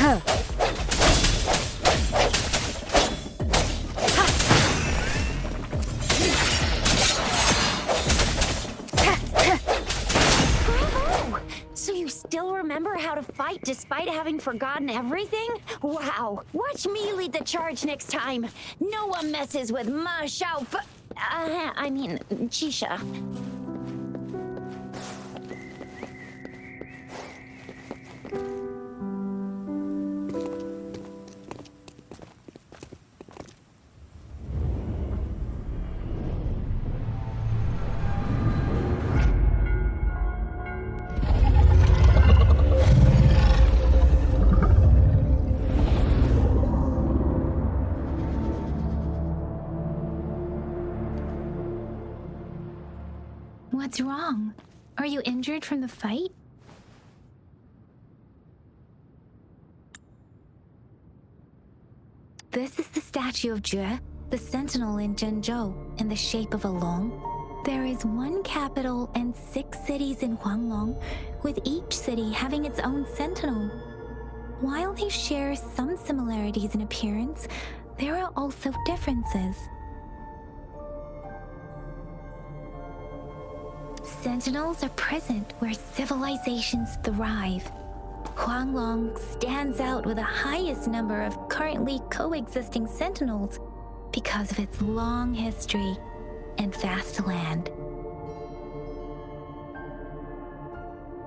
Huh. Bravo! So you still remember how to fight despite having forgotten everything? Wow! Watch me lead the charge next time. No one messes with Ma Xiao Chisha. What's wrong? Are you injured from the fight? This is the statue of Jue, the sentinel in Zhenzhou, in the shape of a long. There is one capital and 6 cities in Huanglong, with each city having its own sentinel. While they share some similarities in appearance, there are also differences. Sentinels are present where civilizations thrive. Huanglong stands out with the highest number of currently coexisting sentinels because of its long history and vast land.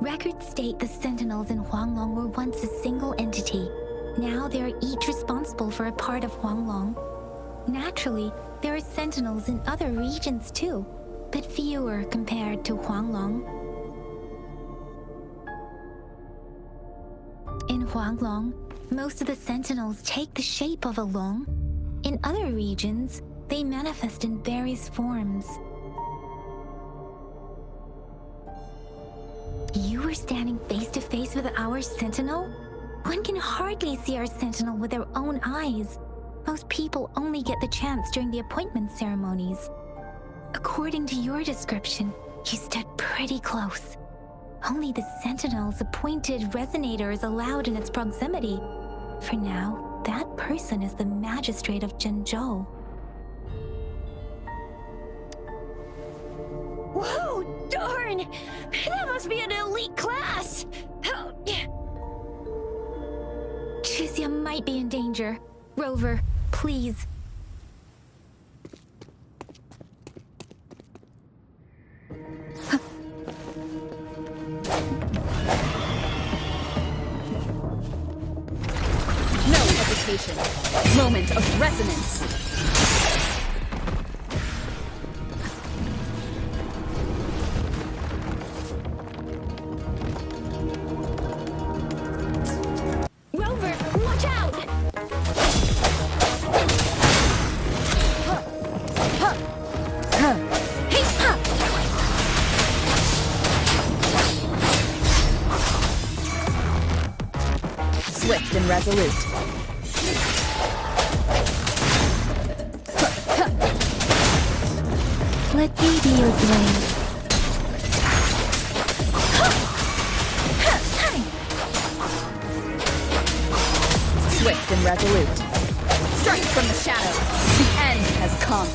Records state the sentinels in Huanglong were once a single entity. Now they are each responsible for a part of Huanglong. Naturally, there are sentinels in other regions too, but fewer compared to Huanglong. In Huanglong, most of the sentinels take the shape of a long. In other regions, they manifest in various forms. You were standing face to face with our sentinel? One can hardly see our sentinel with their own eyes. Most people only get the chance during the appointment ceremonies. According to your description, you stood pretty close. Only the sentinel's appointed resonator is allowed in its proximity. For now, that person is the magistrate of Zhenzhou. Whoa, darn! That must be an elite class! Chixia might be in danger. Rover, please. No hesitation. Moment of resonance. Rover, watch out! Swift and resolute. Let me be your blade. Swift and resolute. Strike from the shadows. The end has come.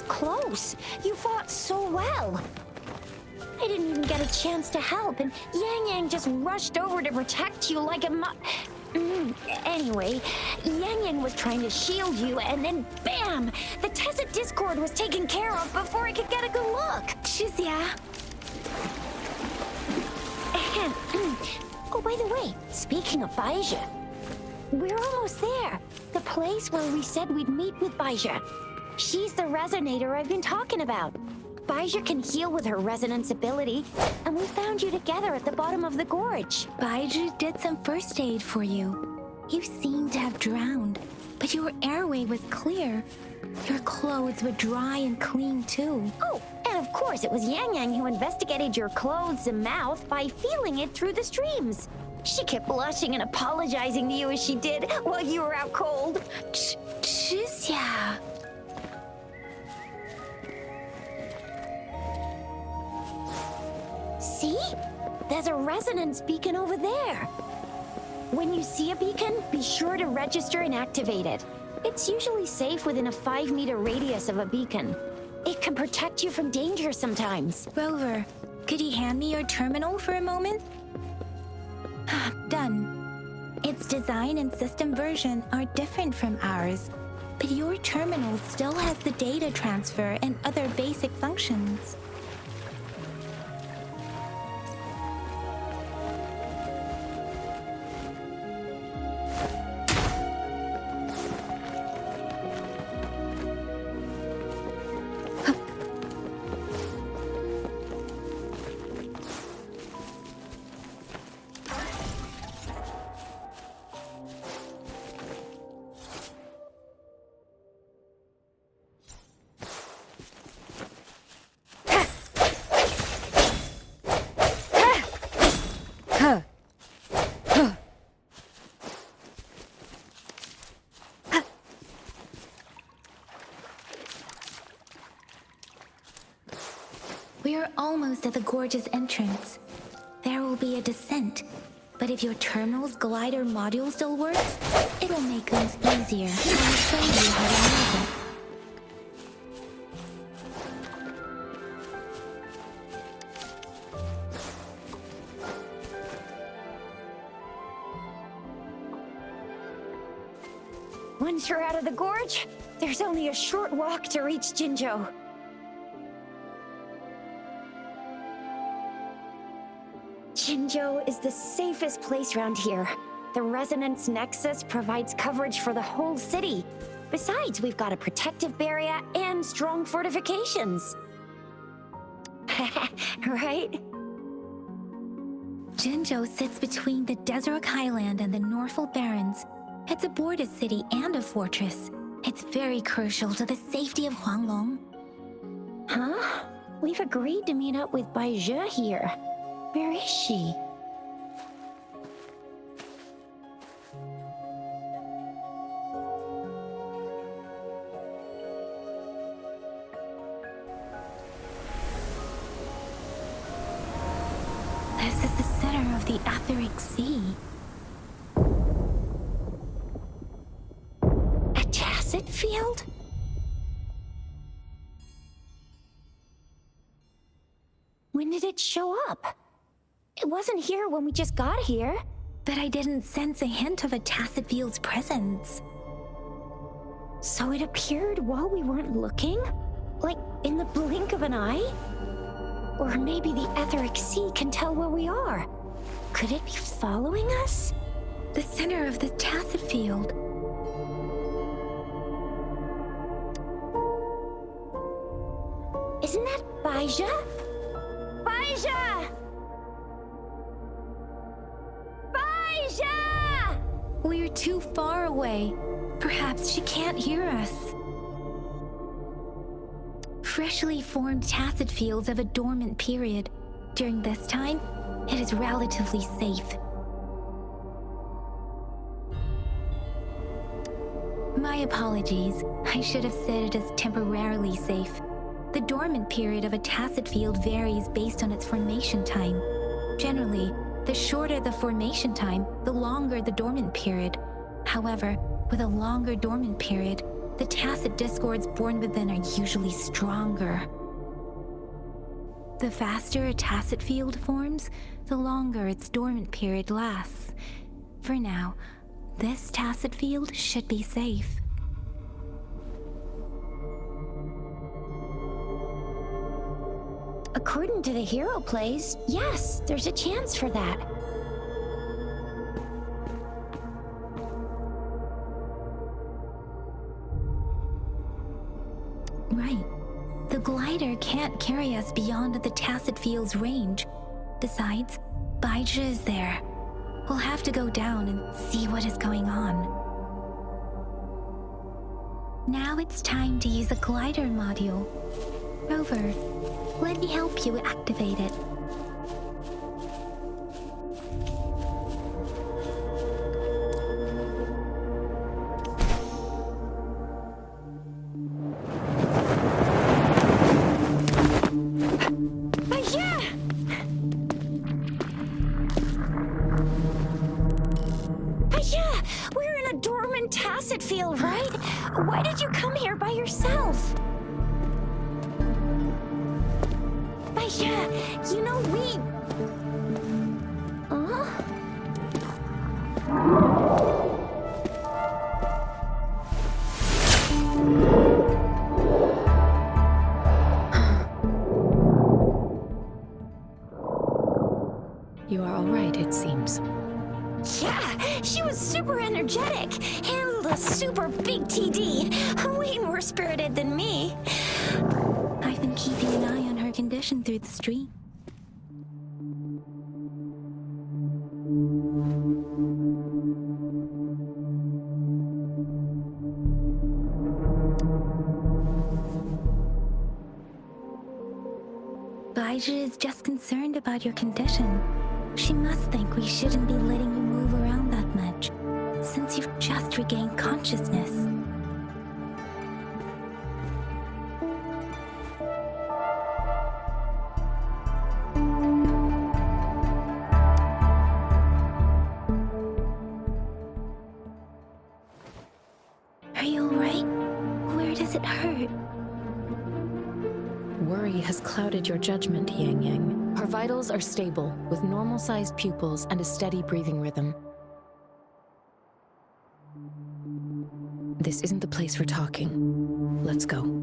Close. You fought so well. I didn't even get a chance to help, and Yang Yang just rushed over to protect you like a Anyway, Yang Yang was trying to shield you, and then bam! The Tessa Discord was taken care of before I could get a good look. Chixia. Oh, by the way, speaking of Baizhi, we're almost there. The place where we said we'd meet with Baizhi. She's the resonator I've been talking about. Baizhi can heal with her resonance ability, and we found you together at the bottom of the gorge. Baizhi did some first aid for you. You seem to have drowned, but your airway was clear. Your clothes were dry and clean too. Oh, and of course it was Yang Yang who investigated your clothes and mouth by feeling it through the streams. She kept blushing and apologizing to you as she did while you were out cold. Yeah. See? There's a resonance beacon over there. When you see a beacon, be sure to register and activate it. It's usually safe within a 5-meter radius of a beacon. It can protect you from danger sometimes. Rover, could you hand me your terminal for a moment? Done. Its design and system version are different from ours, but your terminal still has the data transfer and other basic functions. We are almost at the gorge's entrance. There will be a descent, but if your terminal's glider module still works, it'll make things easier. I'll show you how to use it. Once you're out of the gorge, there's only a short walk to reach Jinzhou. Jinzhou is the safest place around here. The Resonance Nexus provides coverage for the whole city. Besides, we've got a protective barrier and strong fortifications. Right? Jinzhou sits between the Desert Highland and the Northful Barrens. It's a border city and a fortress. It's very crucial to the safety of Huanglong. Huh? We've agreed to meet up with Bai Zhe here. Where is she? This is the center of the Etheric Sea. A tacit field? When did it show up? It wasn't here when we just got here. But I didn't sense a hint of a tacit field's presence. So it appeared while we weren't looking? Like in the blink of an eye? Or maybe the Etheric Sea can tell where we are. Could it be following us? The center of the tacit field. Isn't that Bai Zhe? Bai Zhe! Bai Zhe! We're too far away. Perhaps she can't hear us. Freshly formed tacit fields have a dormant period. During this time, it is relatively safe. My apologies. I should have said it is temporarily safe. The dormant period of a tacit field varies based on its formation time. Generally, the shorter the formation time, the longer the dormant period. However, with a longer dormant period, the tacit discords born within are usually stronger. The faster a tacit field forms, the longer its dormant period lasts. For now, this tacit field should be safe. According to the hero plays, yes, there's a chance for that. Right. The glider can't carry us beyond the tacit field's range. Besides, Bai Zhe is there. We'll have to go down and see what is going on. Now it's time to use a glider module. Rover, let me help you activate it. We're in a dormant tacet field, right? Why did you come here by yourself? You know, You are all right, it seems. Yeah, she was super energetic. Handled a super big TD. Way more spirited than me. I've been keeping an eye on her condition through the stream. Baija is just concerned about your condition. She must think we shouldn't be letting you move around that much, since you've just regained consciousness. Are you alright? Where does it hurt? Worry has clouded your judgment, Yang Yang. Her vitals are stable, with normal-sized pupils and a steady breathing rhythm. This isn't the place for talking. Let's go.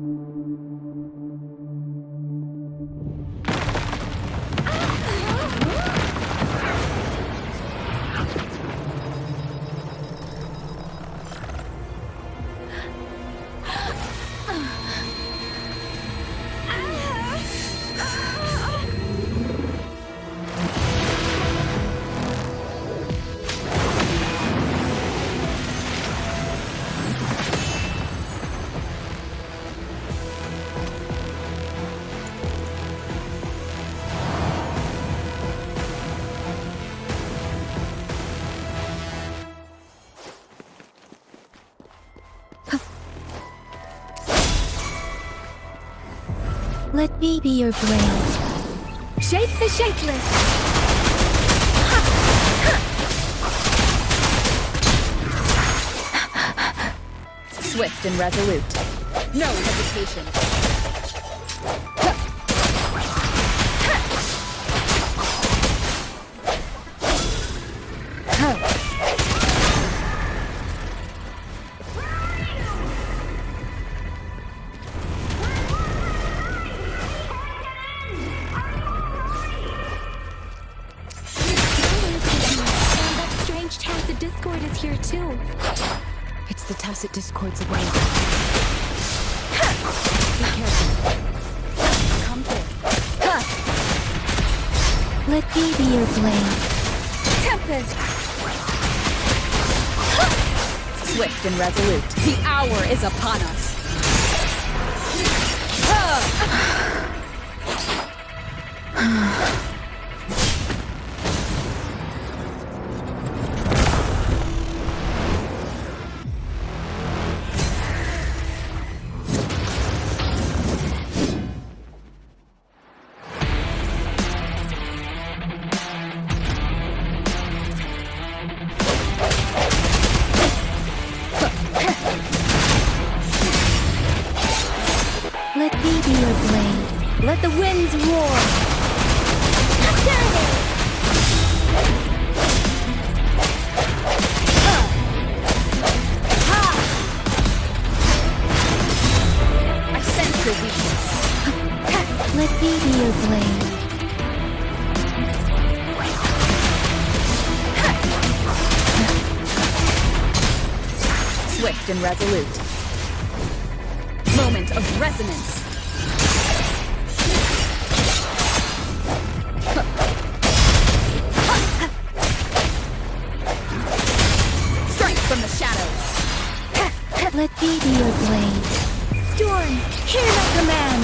Let me be your blade. Shake the shapeless! Swift and resolute. No hesitation. Tacit Discord is here too. It's the Tacit Discord's away. Be careful. Come through. Let me be your blade. Tempest! Swift and resolute. The hour is upon us. Let me be your blade. Let the winds roar. I sense your weakness. Let me be your blade. Swift and resolute. Moment of resonance. Let me be your blade. Storm, hear my command!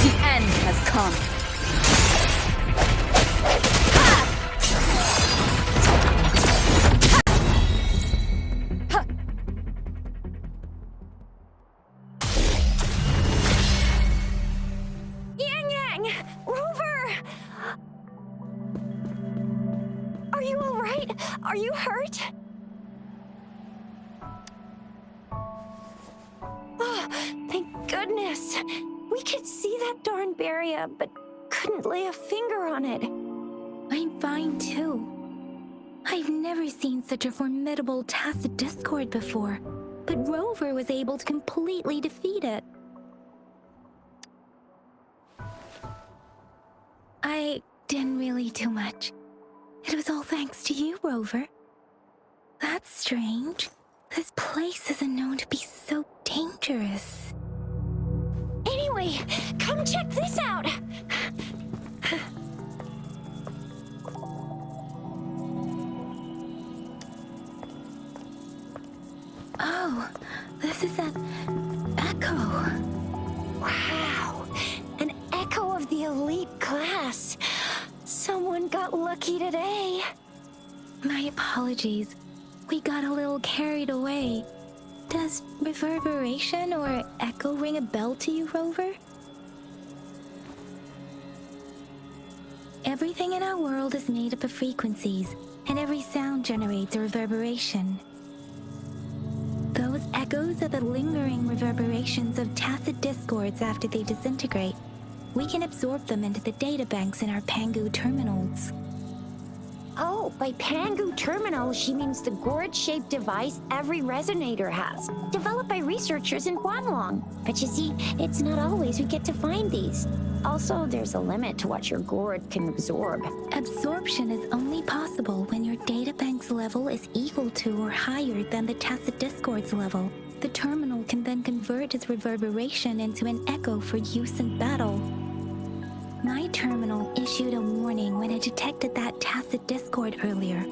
The end has come. Yang! Rover! Are you alright? Are you hurt? Oh, thank goodness. We could see that darn barrier, but couldn't lay a finger on it. I'm fine too. I've never seen such a formidable tacit discord before, but Rover was able to completely defeat it. I didn't really do much. It was all thanks to you, Rover. That's strange. This place isn't known to be so dangerous. Anyway, come check this out. Oh, this is an echo. Wow, an echo of the elite class. Someone got lucky today. My apologies. We got a little carried away. Does reverberation or echo ring a bell to you, Rover? Everything in our world is made up of frequencies, and every sound generates a reverberation. Those echoes are the lingering reverberations of tacit discords after they disintegrate. We can absorb them into the databanks in our Pangu terminals. Oh, by Pangu terminal, she means the gourd-shaped device every resonator has, developed by researchers in Guanlong. But you see, it's not always we get to find these. Also, there's a limit to what your gourd can absorb. Absorption is only possible when your databank's level is equal to or higher than the tacit discord's level. The terminal can then convert its reverberation into an echo for use in battle. My terminal issued a warning when it detected that tacit discord earlier.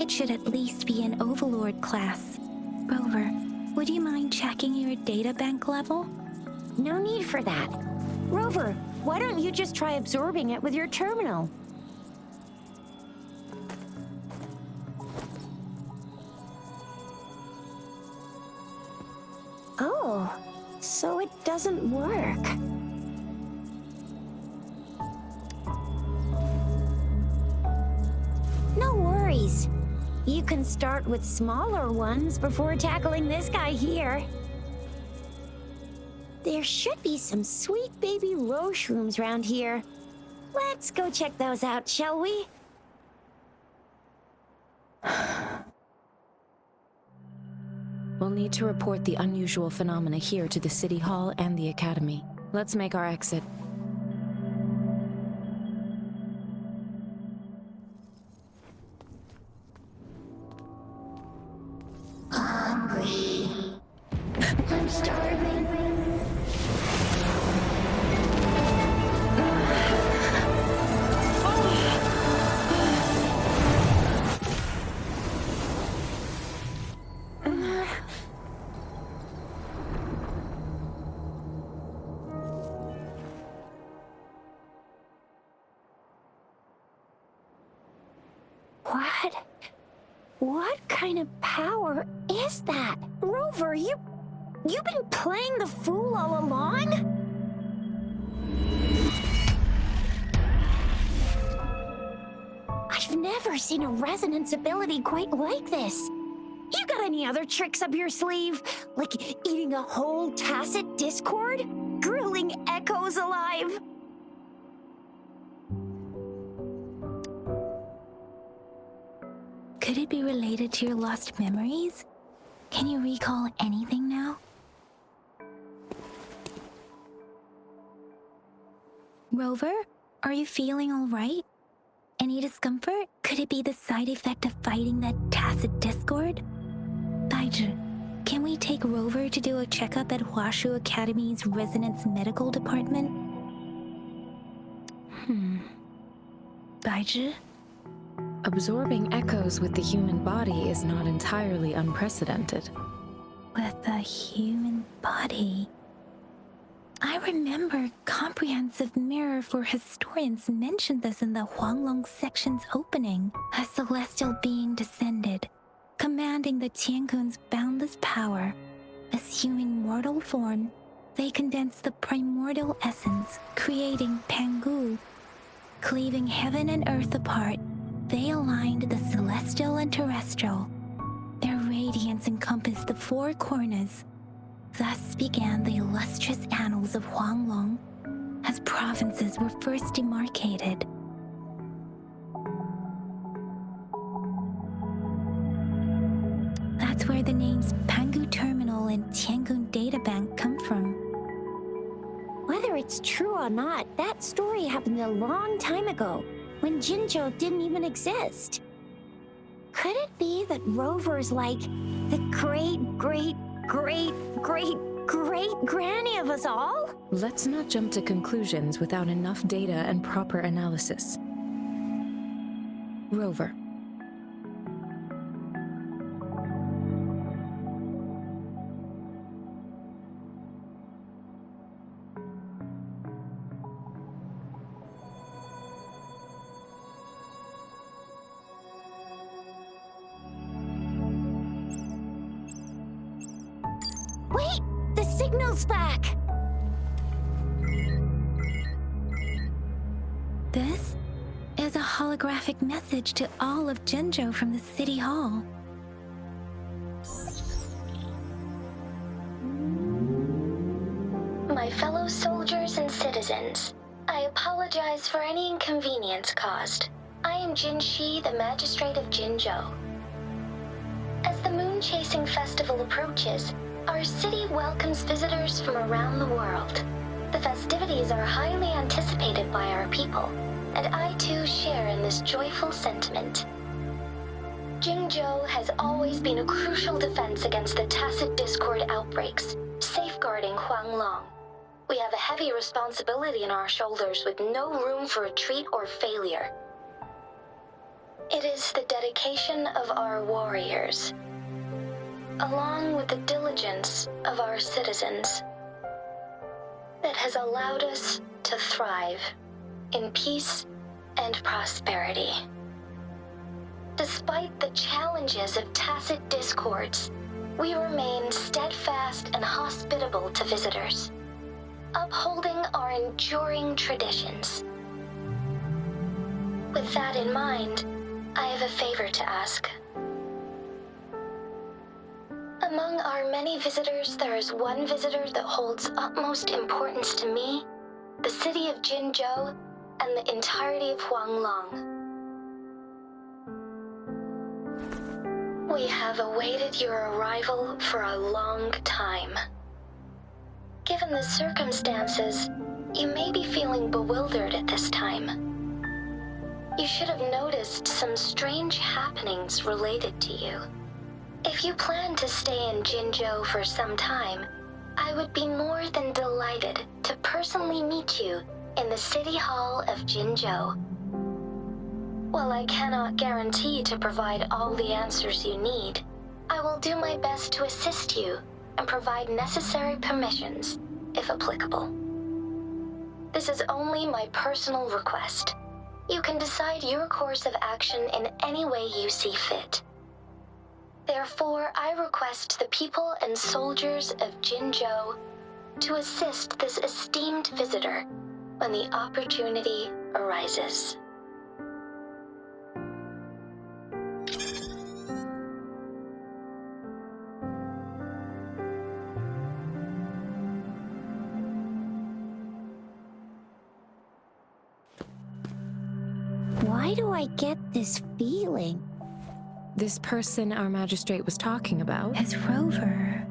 It should at least be an Overlord class. Rover, would you mind checking your databank level? No need for that. Rover, why don't you just try absorbing it with your terminal? Oh, so it doesn't work. No worries. You can start with smaller ones before tackling this guy here. There should be some sweet baby roshrooms around here. Let's go check those out, shall we? We'll need to report the unusual phenomena here to the City Hall and the Academy. Let's make our exit. Hungry. I'm starving. What kind of power is that? Rover, you've been playing the fool all along? I've never seen a resonance ability quite like this. You got any other tricks up your sleeve? Like eating a whole tacit discord? Grilling echoes alive? Could it be related to your lost memories? Can you recall anything now? Rover, are you feeling all right? Any discomfort? Could it be the side effect of fighting that tacit discord? Baiju, can we take Rover to do a checkup at Huashu Academy's Resonance Medical Department? Baiju? Absorbing echoes with the human body is not entirely unprecedented. With a human body. I remember Comprehensive Mirror for Historians mentioned this in the Huanglong section's opening. A celestial being descended, commanding the Tiankun's boundless power. Assuming mortal form, they condensed the primordial essence, creating Pangu. Cleaving heaven and earth apart, they aligned the celestial and terrestrial. Their radiance encompassed the four corners. Thus began the illustrious annals of Huanglong, as provinces were first demarcated. That's where the names Pangu Terminal and Tiangun Databank come from. Whether it's true or not, that story happened a long time ago, when Jinzhou didn't even exist. Could it be that Rover's like the great-great-great-great-great-granny of us all? Let's not jump to conclusions without enough data and proper analysis. Rover. Wait! The signal's back! This is a holographic message to all of Jinzhou from the City Hall. My fellow soldiers and citizens, I apologize for any inconvenience caused. I am Jin Shi, the Magistrate of Jinzhou. As the Moon Chasing Festival approaches, our city welcomes visitors from around the world. The festivities are highly anticipated by our people, and I too share in this joyful sentiment. Jinzhou has always been a crucial defense against the tacit discord outbreaks, safeguarding Huanglong. We have a heavy responsibility on our shoulders with no room for retreat or failure. It is the dedication of our warriors, along with the diligence of our citizens, that has allowed us to thrive in peace and prosperity. Despite the challenges of tacit discords, we remain steadfast and hospitable to visitors, upholding our enduring traditions. With that in mind, I have a favor to ask. Among our many visitors, there is one visitor that holds utmost importance to me, the city of Jinzhou, and the entirety of Huanglong. We have awaited your arrival for a long time. Given the circumstances, you may be feeling bewildered at this time. You should have noticed some strange happenings related to you. If you plan to stay in Jinzhou for some time, I would be more than delighted to personally meet you in the City Hall of Jinzhou. While I cannot guarantee to provide all the answers you need, I will do my best to assist you and provide necessary permissions, if applicable. This is only my personal request. You can decide your course of action in any way you see fit. Therefore, I request the people and soldiers of Jinzhou to assist this esteemed visitor when the opportunity arises. Why do I get this feeling? This person our magistrate was talking about? As Rover.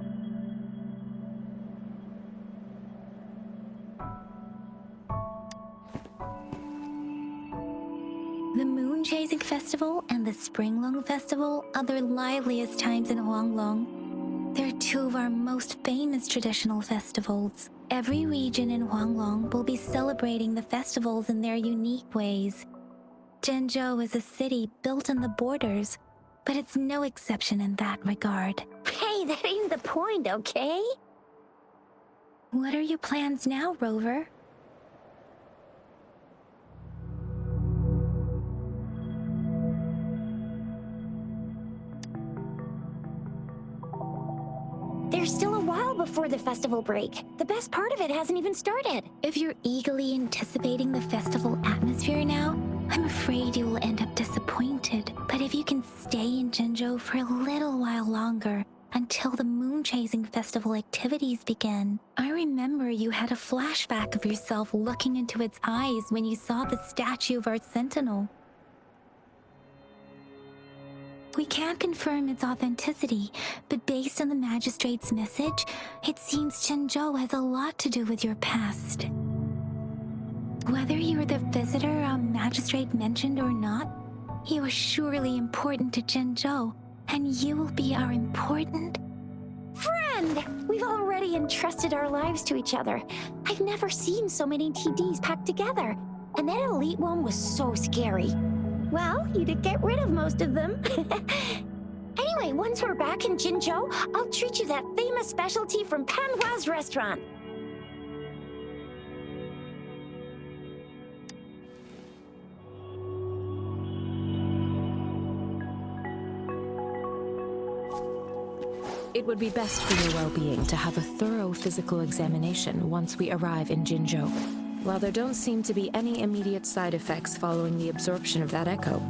The Chasing Festival and the Springlong Festival are the liveliest times in Huanglong. They're two of our most famous traditional festivals. Every region in Huanglong will be celebrating the festivals in their unique ways. Zhenzhou is a city built on the borders, but it's no exception in that regard. Hey, that ain't the point, okay? What are your plans now, Rover? There's still a while before the festival break. The best part of it hasn't even started. If you're eagerly anticipating the festival atmosphere now, I'm afraid you will end up disappointed. But if you can stay in Zhenzhou for a little while longer, until the moon chasing festival activities begin. I remember you had a flashback of yourself looking into its eyes when you saw the statue of our sentinel. We can't confirm its authenticity, but based on the magistrate's message, it seems Zhenzhou has a lot to do with your past. Whether you were the visitor our magistrate mentioned or not, you are surely important to Zhenzhou, and you will be our important friend! We've already entrusted our lives to each other. I've never seen so many TDs packed together, and that elite one was so scary. Well, you did get rid of most of them. Anyway, once we're back in Jinzhou, I'll treat you that famous specialty from Panhua's restaurant. It would be best for your well-being to have a thorough physical examination once we arrive in Jinzhou. While there don't seem to be any immediate side effects following the absorption of that echo,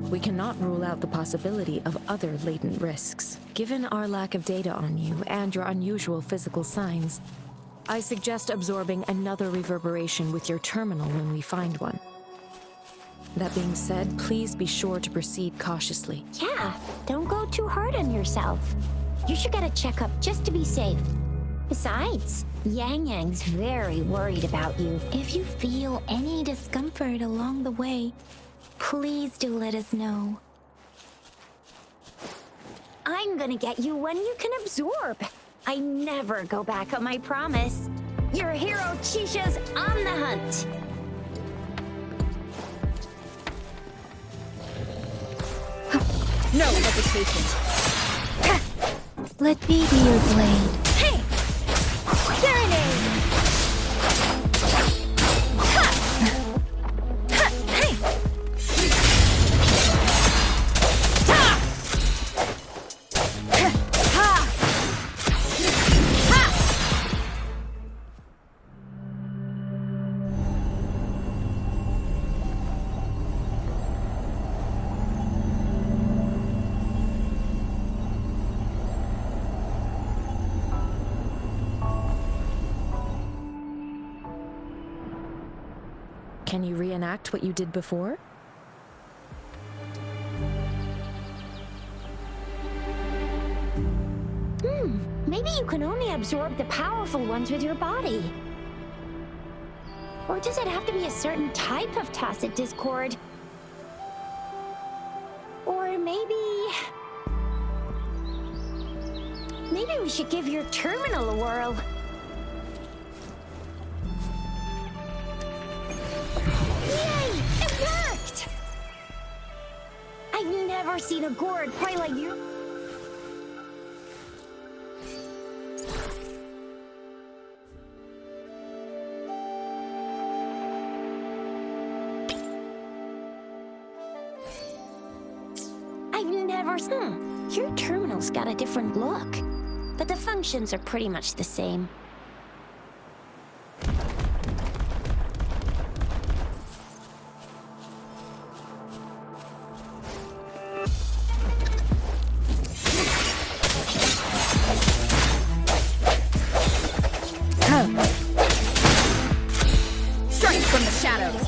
we cannot rule out the possibility of other latent risks. Given our lack of data on you and your unusual physical signs, I suggest absorbing another reverberation with your terminal when we find one. That being said, please be sure to proceed cautiously. Yeah, don't go too hard on yourself. You should get a checkup just to be safe. Besides, Yang Yang's very worried about you. If you feel any discomfort along the way, please do let us know. I'm gonna get you one you can absorb. I never go back on my promise. Your hero Chisha's on the hunt. No hesitation. Let me be your blade. Hey! Serenade! Ha! Ha! Hey! Ta! Ha! Ha! Can you reenact what you did before? Maybe you can only absorb the powerful ones with your body. Or does it have to be a certain type of tacit discord? Or maybe we should give your terminal a whirl. Yay! It worked! I've never seen a gourd play like you. Your terminal's got a different look, but the functions are pretty much the same. Strike from the shadows.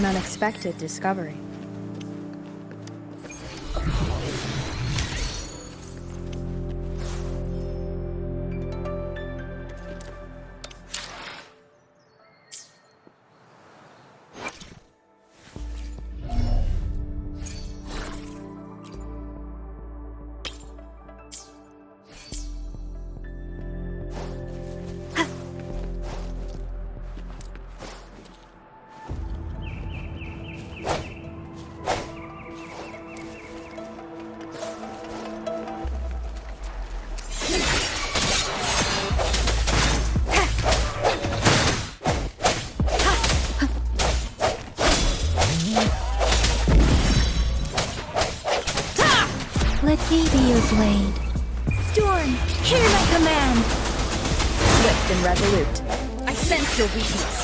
An unexpected discovery. Let me be your blade. Storm, hear my command! Swift and resolute. I sense your weakness.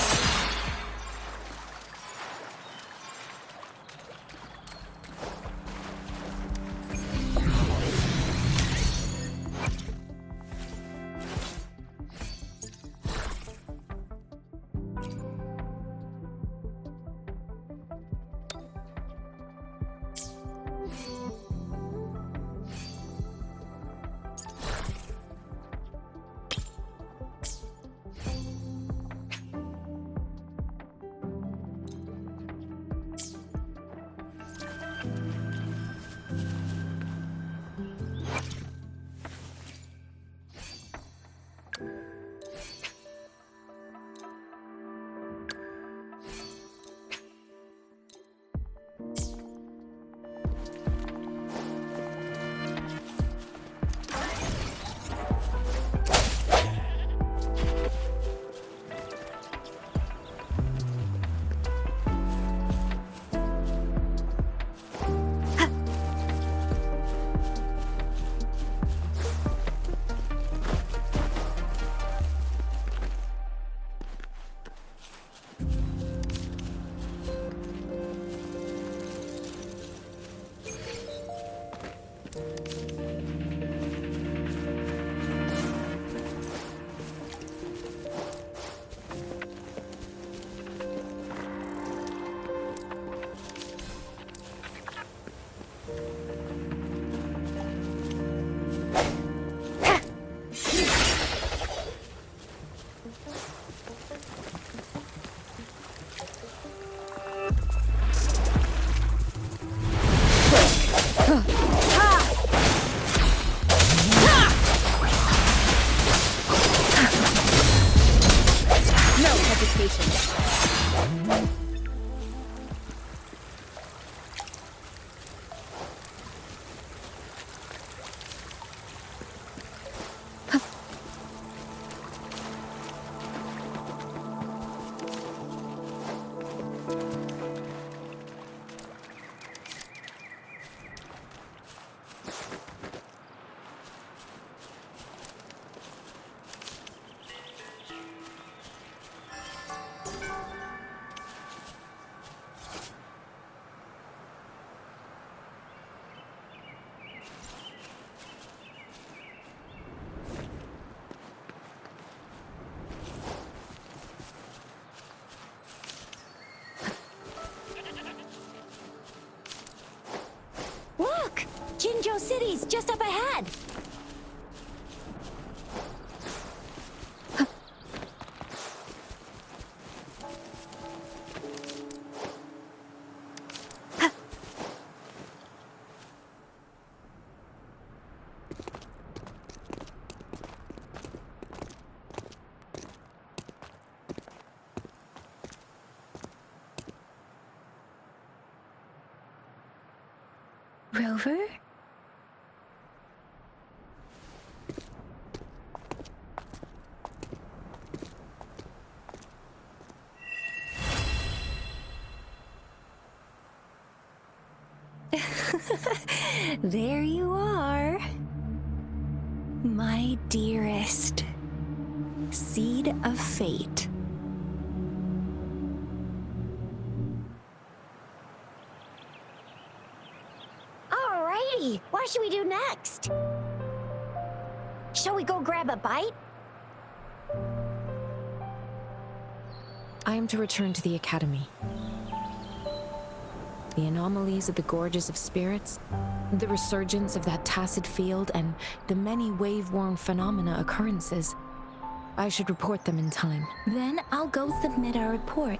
No hesitation. Look! Jinzhou City's just up ahead! Rover? There you are. My dearest. Seed of fate. Alrighty, what should we do next? Shall we go grab a bite? I am to return to the academy. The anomalies of the gorges of spirits, the resurgence of that tacit field, and the many wave-worn phenomena occurrences. I should report them in time. Then I'll go submit our report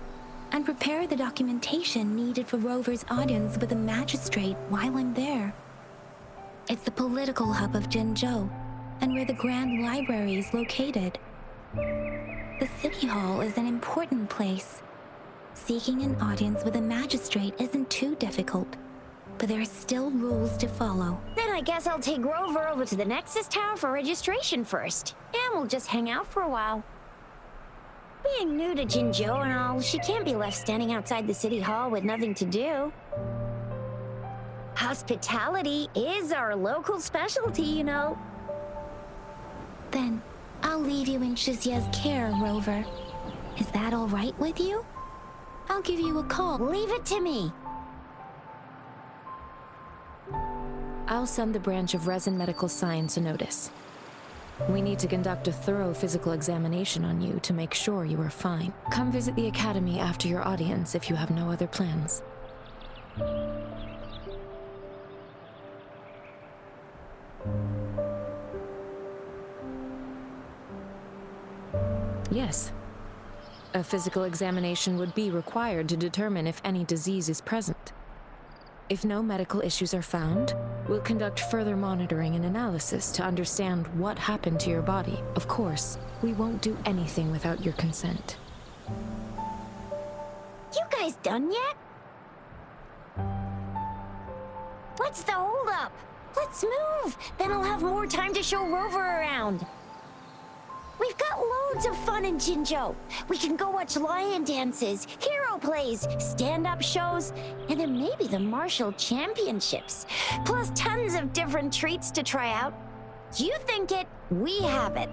and prepare the documentation needed for Rover's audience with the magistrate while I'm there. It's the political hub of Jinzhou, and where the Grand Library is located. The City Hall is an important place. Seeking an audience with a magistrate isn't too difficult, but there are still rules to follow. Then I guess I'll take Rover over to the Nexus Tower for registration first, and we'll just hang out for a while. Being new to Jinzhou and all, she can't be left standing outside the City Hall with nothing to do. Hospitality is our local specialty, you know. Then I'll leave you in Shizia's care, Rover. Is that all right with you? I'll give you a call. Leave it to me. I'll send the branch of Resin Medical Science a notice. We need to conduct a thorough physical examination on you to make sure you are fine. Come visit the academy after your audience if you have no other plans. Yes. A physical examination would be required to determine if any disease is present. If no medical issues are found, we'll conduct further monitoring and analysis to understand what happened to your body. Of course, we won't do anything without your consent. You guys done yet? What's the holdup? Let's move! Then I'll have more time to show Rover around. We've got loads of fun in Jinzhou. We can go watch lion dances, hero plays, stand-up shows, and then maybe the martial championships. Plus tons of different treats to try out. You think it, we have it.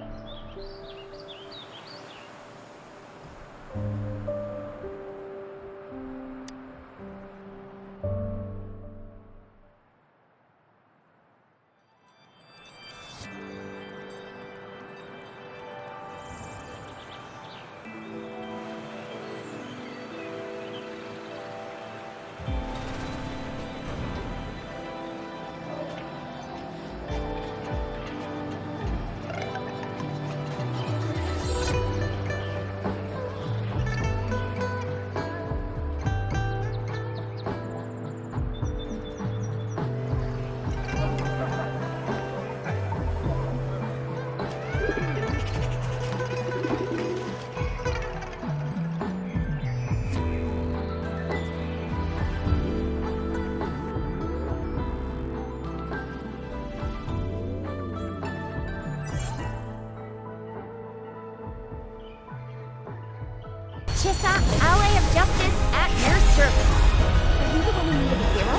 Chissa, ally of justice at your service. Are you the one who needed a hero?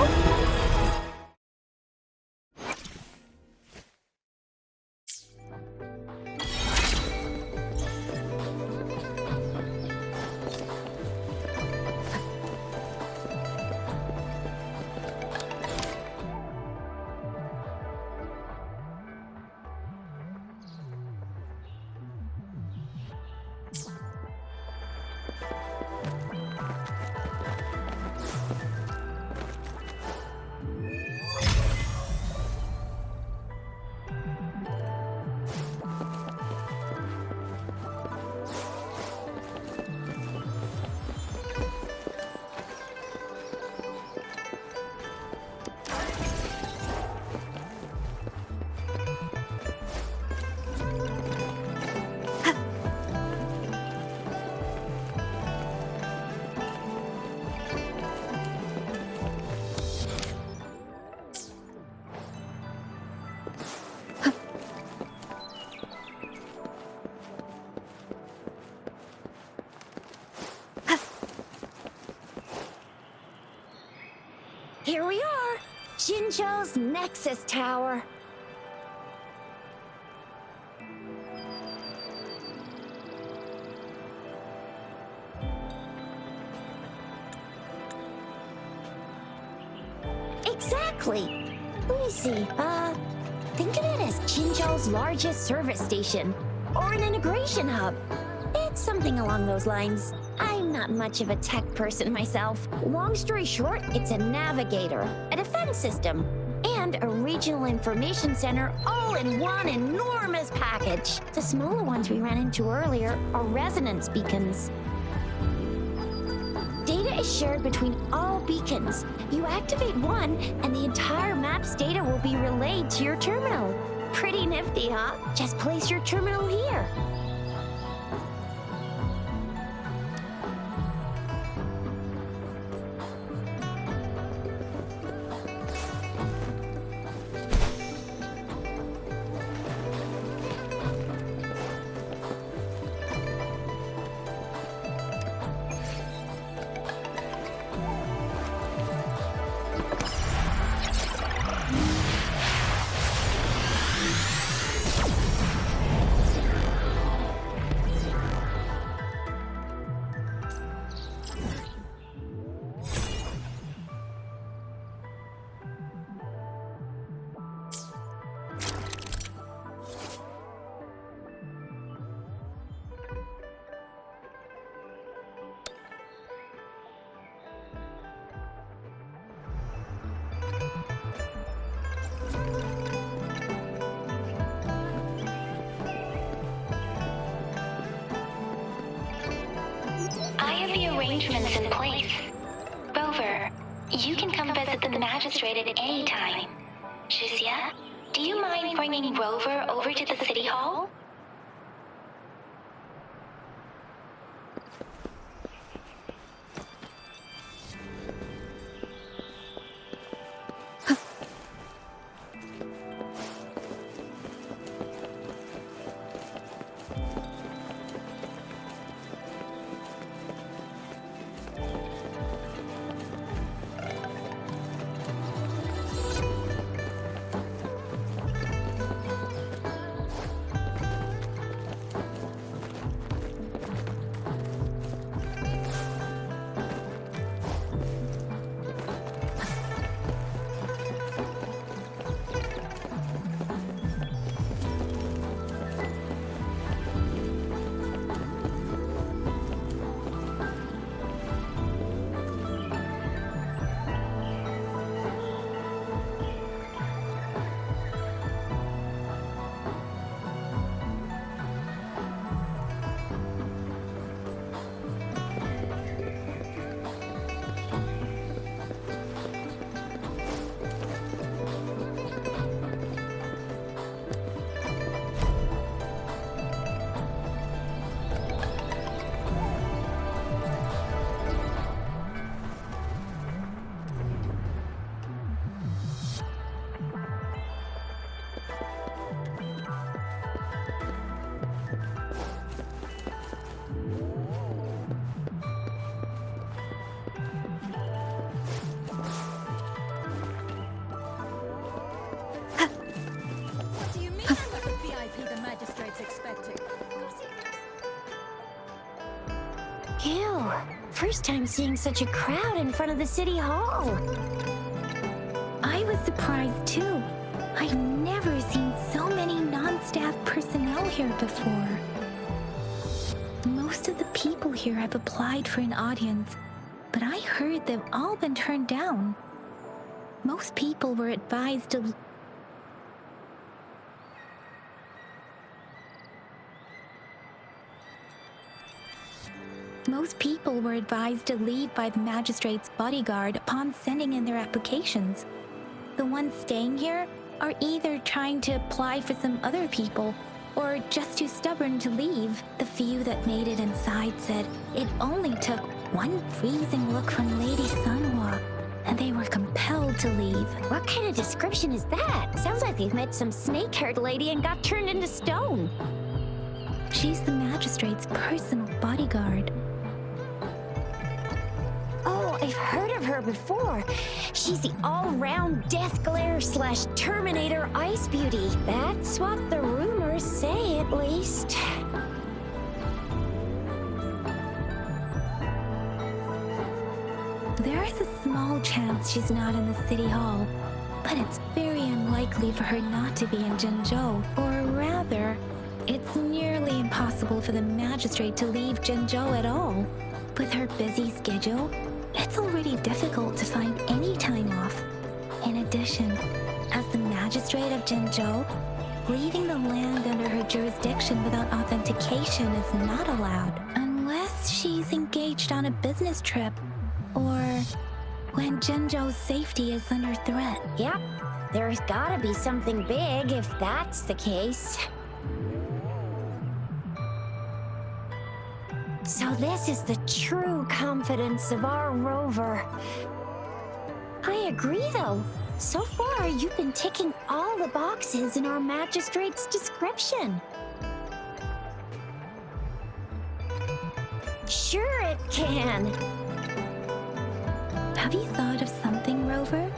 Here we are, Jinzhou's Nexus Tower. Exactly. Let me see. Think of it as Jinzhou's largest service station, or an integration hub. It's something along those lines. I'm not much of a tech person myself. Long story short, it's a navigator, a defense system, and a regional information center all in one enormous package. The smaller ones we ran into earlier are resonance beacons. Data is shared between all beacons. You activate one, and the entire map's data will be relayed to your terminal. Pretty nifty, huh? Just place your terminal here. I have the arrangements in place. Rover, you can come visit the magistrate at any time. Shuzia, do you mind bringing Rover over to the city hall? Ew, first time seeing such a crowd in front of the city hall. I was surprised too. I've never seen so many non-staff personnel here before. Most of the people here have applied for an audience, but I heard they've all been turned down. Most people were advised to leave by the magistrate's bodyguard upon sending in their applications. The ones staying here are either trying to apply for some other people or just too stubborn to leave. The few that made it inside said it only took one freezing look from Lady Sunhwa, and they were compelled to leave. What kind of description is that? Sounds like they've met some snake-haired lady and got turned into stone. She's the magistrate's personal bodyguard. Oh, I've heard of her before. She's the all-round Death Glare / Terminator Ice Beauty. That's what the rumors say, at least. There is a small chance she's not in the city hall, but it's very unlikely for her not to be in Jinzhou. Or rather, it's nearly impossible for the magistrate to leave Jinzhou at all. With her busy schedule, it's already difficult to find any time off. In addition, as the magistrate of Jinzhou, leaving the land under her jurisdiction without authentication is not allowed unless she's engaged on a business trip or when Jinzhou's safety is under threat. Yep, there's gotta be something big if that's the case. So this is the true confidence of our rover. I agree, though. So far, you've been ticking all the boxes in our magistrate's description. Sure it can. Have you thought of something, Rover?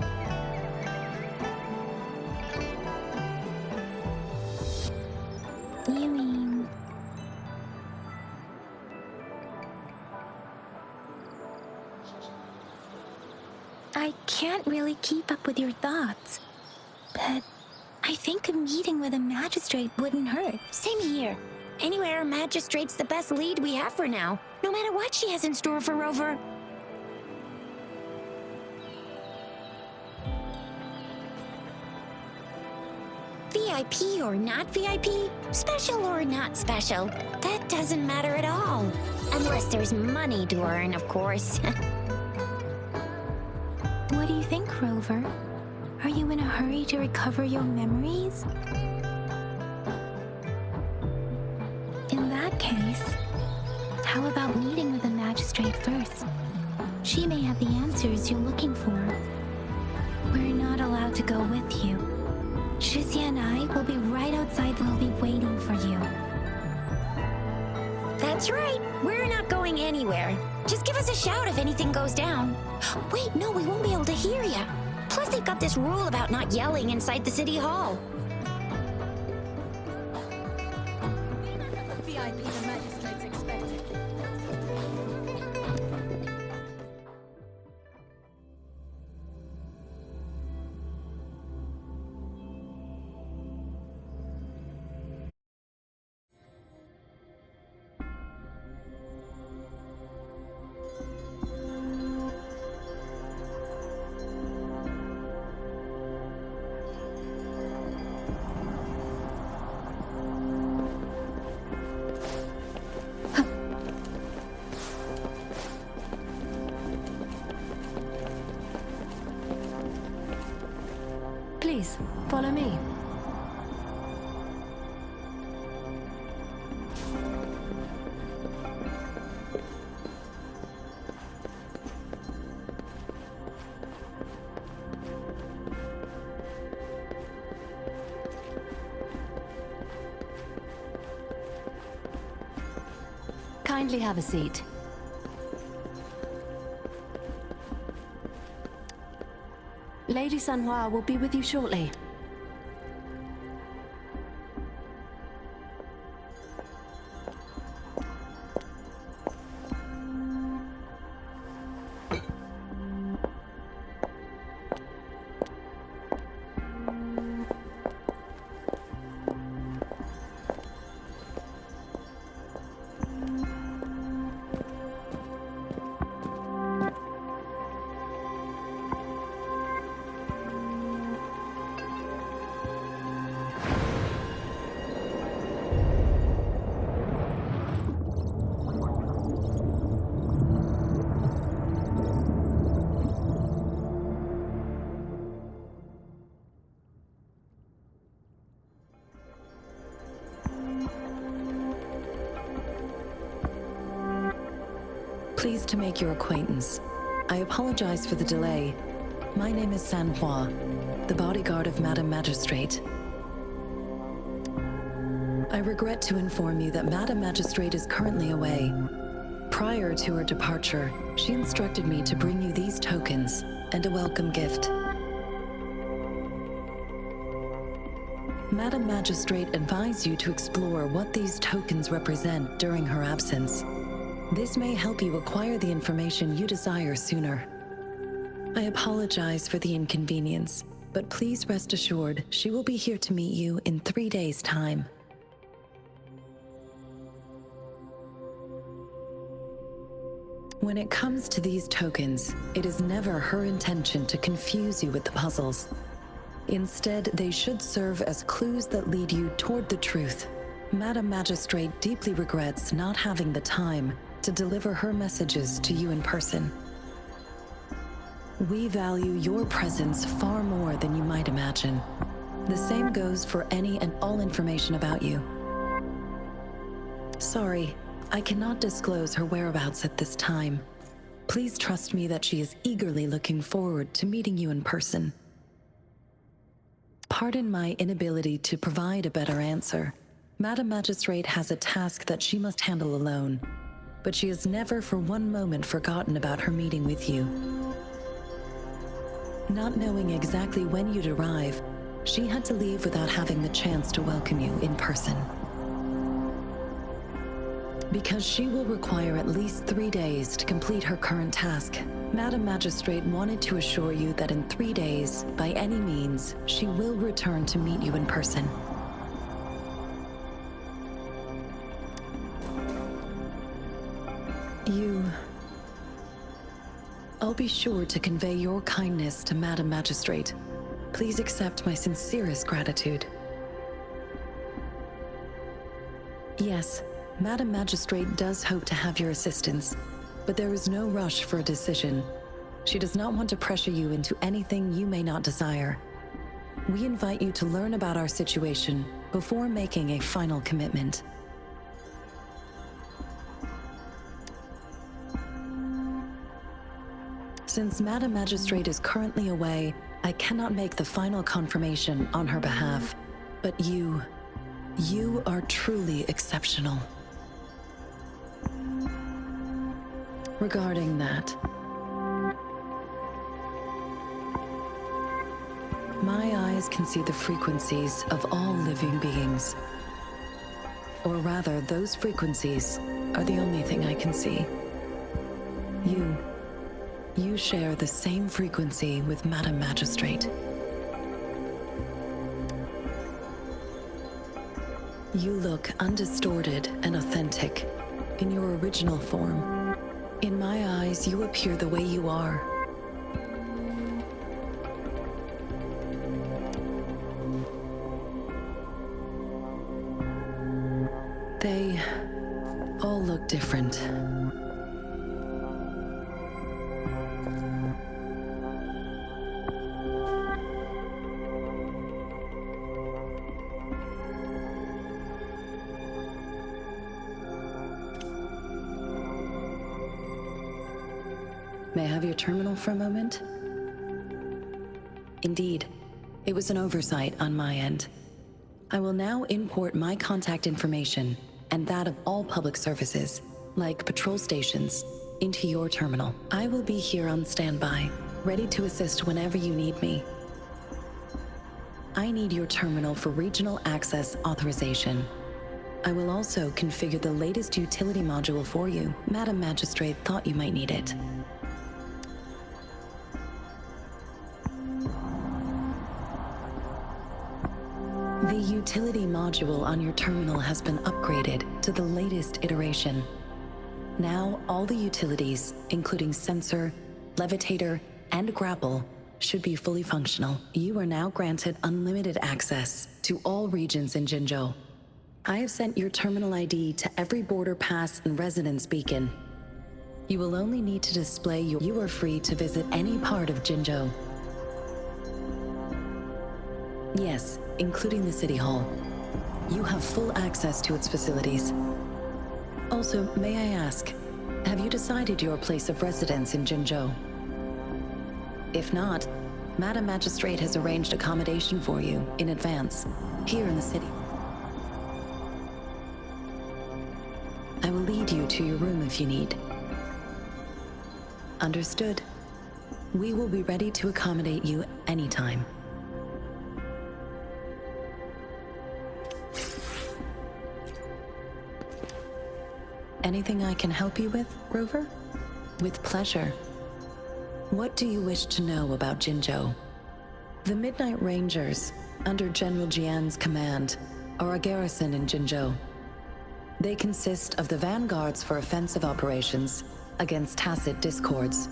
You mean... I can't really keep up with your thoughts, but I think a meeting with a magistrate wouldn't hurt. Same here. Anywhere, magistrate's the best lead we have for now, no matter what she has in store for Rover. VIP or not VIP, special or not special, that doesn't matter at all. Unless there's money to earn, of course. What do you think, Rover? Are you in a hurry to recover your memories? In that case, how about meeting with the magistrate first? She may have the answers you're looking for. We're not allowed to go with you. Shizia and I will be right outside the lobby waiting for you. That's right. We're not going anywhere. Just give us a shout if anything goes down. Wait, no, we won't be able to hear you. Plus, they've got this rule about not yelling inside the city hall. VIP the magistrate's expected. Please, follow me. Kindly have a seat. Lady Sanhua will be with you shortly. Pleased to make your acquaintance. I apologize for the delay. My name is Sanhua, the bodyguard of Madam Magistrate. I regret to inform you that Madam Magistrate is currently away. Prior to her departure, she instructed me to bring you these tokens and a welcome gift. Madam Magistrate advised you to explore what these tokens represent during her absence. This may help you acquire the information you desire sooner. I apologize for the inconvenience, but please rest assured she will be here to meet you in 3 days' time. When it comes to these tokens, it is never her intention to confuse you with the puzzles. Instead, they should serve as clues that lead you toward the truth. Madam Magistrate deeply regrets not having the time to deliver her messages to you in person. We value your presence far more than you might imagine. The same goes for any and all information about you. Sorry, I cannot disclose her whereabouts at this time. Please trust me that she is eagerly looking forward to meeting you in person. Pardon my inability to provide a better answer. Madam Magistrate has a task that she must handle alone, but she has never for one moment forgotten about her meeting with you. Not knowing exactly when you'd arrive, she had to leave without having the chance to welcome you in person. Because she will require at least 3 days to complete her current task, Madam Magistrate wanted to assure you that in 3 days, by any means, she will return to meet you in person. I'll be sure to convey your kindness to Madam Magistrate. Please accept my sincerest gratitude. Yes, Madam Magistrate does hope to have your assistance, but there is no rush for a decision. She does not want to pressure you into anything you may not desire. We invite you to learn about our situation before making a final commitment. Since Madam Magistrate is currently away, I cannot make the final confirmation on her behalf. But you are truly exceptional. Regarding that, my eyes can see the frequencies of all living beings. Or rather, those frequencies are the only thing I can see. You share the same frequency with Madam Magistrate. You look undistorted and authentic in your original form. In my eyes, you appear the way you are. They all look different. May I have your terminal for a moment? Indeed, it was an oversight on my end. I will now import my contact information and that of all public services, like patrol stations, into your terminal. I will be here on standby, ready to assist whenever you need me. I need your terminal for regional access authorization. I will also configure the latest utility module for you. Madam Magistrate thought you might need it. The utility module on your terminal has been upgraded to the latest iteration. Now, all the utilities, including sensor, levitator, and grapple, should be fully functional. You are now granted unlimited access to all regions in Jinzhou. I have sent your terminal ID to every border pass and residence beacon. You will only need to display you are free to visit any part of Jinzhou. Yes, including the City Hall. You have full access to its facilities. Also, may I ask, have you decided your place of residence in Jinzhou? If not, Madam Magistrate has arranged accommodation for you in advance, here in the city. I will lead you to your room if you need. Understood. We will be ready to accommodate you anytime. Anything I can help you with, Rover? With pleasure. What do you wish to know about Jinzhou? The Midnight Rangers, under General Jian's command, are a garrison in Jinzhou. They consist of the vanguards for offensive operations, against tacit discords,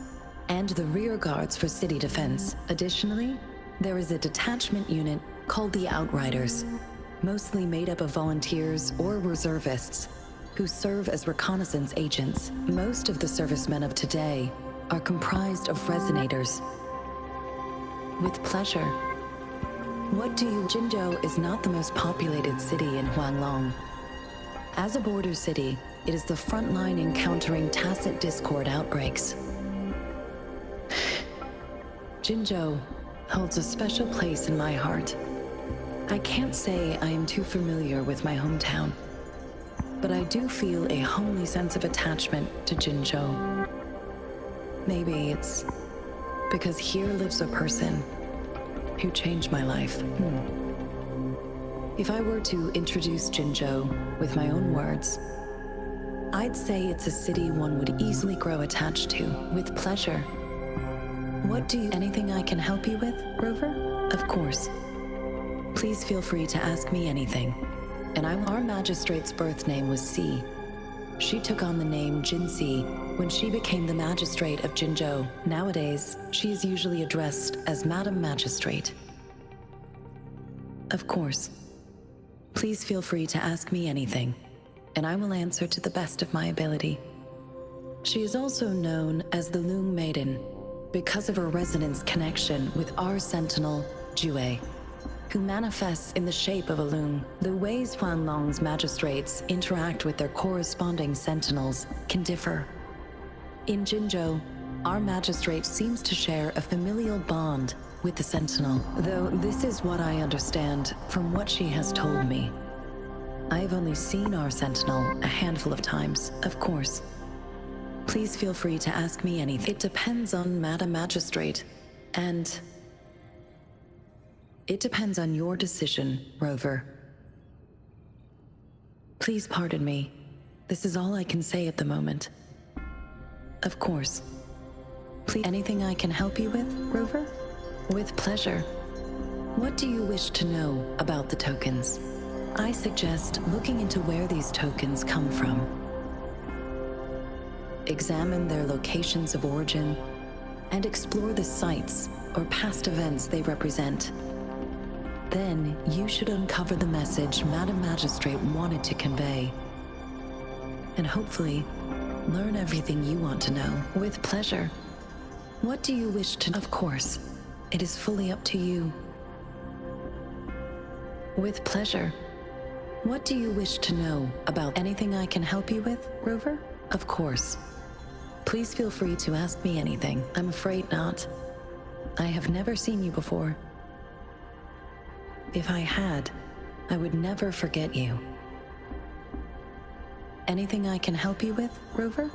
and the rear guards for city defense. Additionally, there is a detachment unit called the Outriders, mostly made up of volunteers or reservists who serve as reconnaissance agents. Most of the servicemen of today are comprised of resonators. With pleasure. What do you... Jinzhou is not the most populated city in Huanglong. As a border city, it is the front line in countering tacit discord outbreaks. Jinzhou holds a special place in my heart. I can't say I am too familiar with my hometown, but I do feel a homely sense of attachment to Jinzhou. Maybe it's because here lives a person who changed my life. If I were to introduce Jinzhou with my own words, I'd say it's a city one would easily grow attached to with pleasure. What do you... Anything I can help you with, Rover? Of course. Please feel free to ask me anything. And our magistrate's birth name was Si. She took on the name Jinsi when she became the magistrate of Jinzhou. Nowadays, she is usually addressed as Madam Magistrate. Of course. Please feel free to ask me anything, and I will answer to the best of my ability. She is also known as the Loong Maiden because of her resonance connection with our sentinel, Jue, who manifests in the shape of a loon. The ways Huanglong's magistrates interact with their corresponding sentinels can differ. In Jinzhou, our magistrate seems to share a familial bond with the sentinel, though this is what I understand from what she has told me. I have only seen our sentinel a handful of times, of course. Please feel free to ask me anything. It depends on Madam Magistrate, and it depends on your decision, Rover. Please pardon me. This is all I can say at the moment. Of course. Please, anything I can help you with, Rover? With pleasure. What do you wish to know about the tokens? I suggest looking into where these tokens come from. Examine their locations of origin, and explore the sites or past events they represent. Then you should uncover the message Madam Magistrate wanted to convey, and hopefully learn everything you want to know. With pleasure. What do you wish to know? Of course, it is fully up to you. With pleasure. What do you wish to know about anything I can help you with, Rover? Of course. Please feel free to ask me anything. I'm afraid not. I have never seen you before. If I had, I would never forget you. Anything I can help you with, Rover?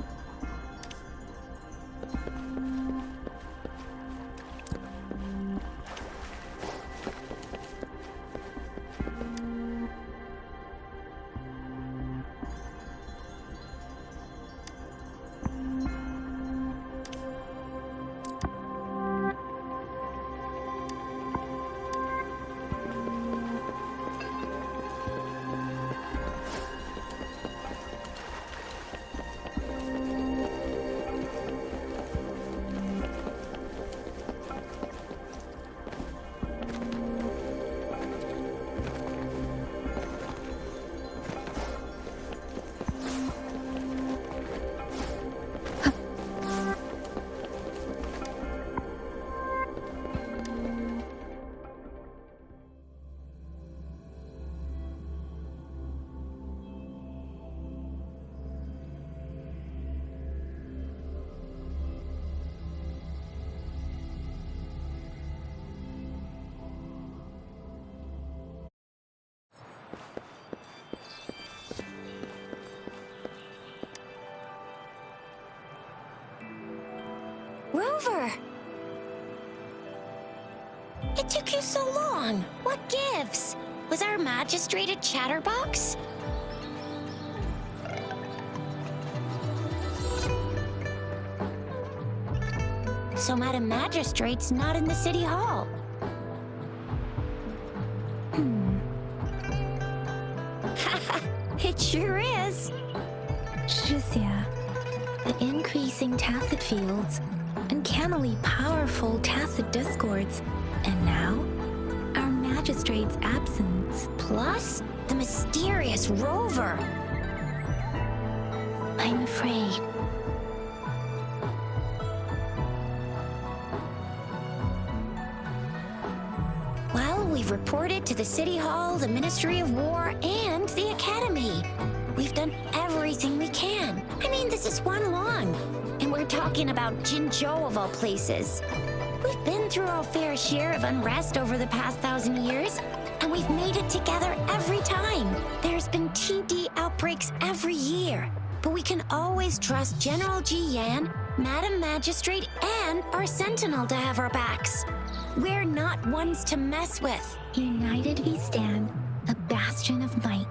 Rover! It took you so long. What gives? Was our magistrate a chatterbox? So Madam Magistrate's not in the city hall. It sure is. 知晓， the increasing tacit fields, uncannily powerful tacit discords, and now, our magistrate's absence. Plus, the mysterious rover. I'm afraid. Well, we've reported to the City Hall, the Ministry of War, and the Academy. We've done everything we can. I mean, this is one long. And we're talking about Jinzhou of all places. We've been through our fair share of unrest over the past 1,000 years, and we've made it together every time. There's been TD outbreaks every year, but we can always trust General Ji Yan, Madam Magistrate, and our Sentinel to have our backs. We're not ones to mess with. United we stand, a bastion of might.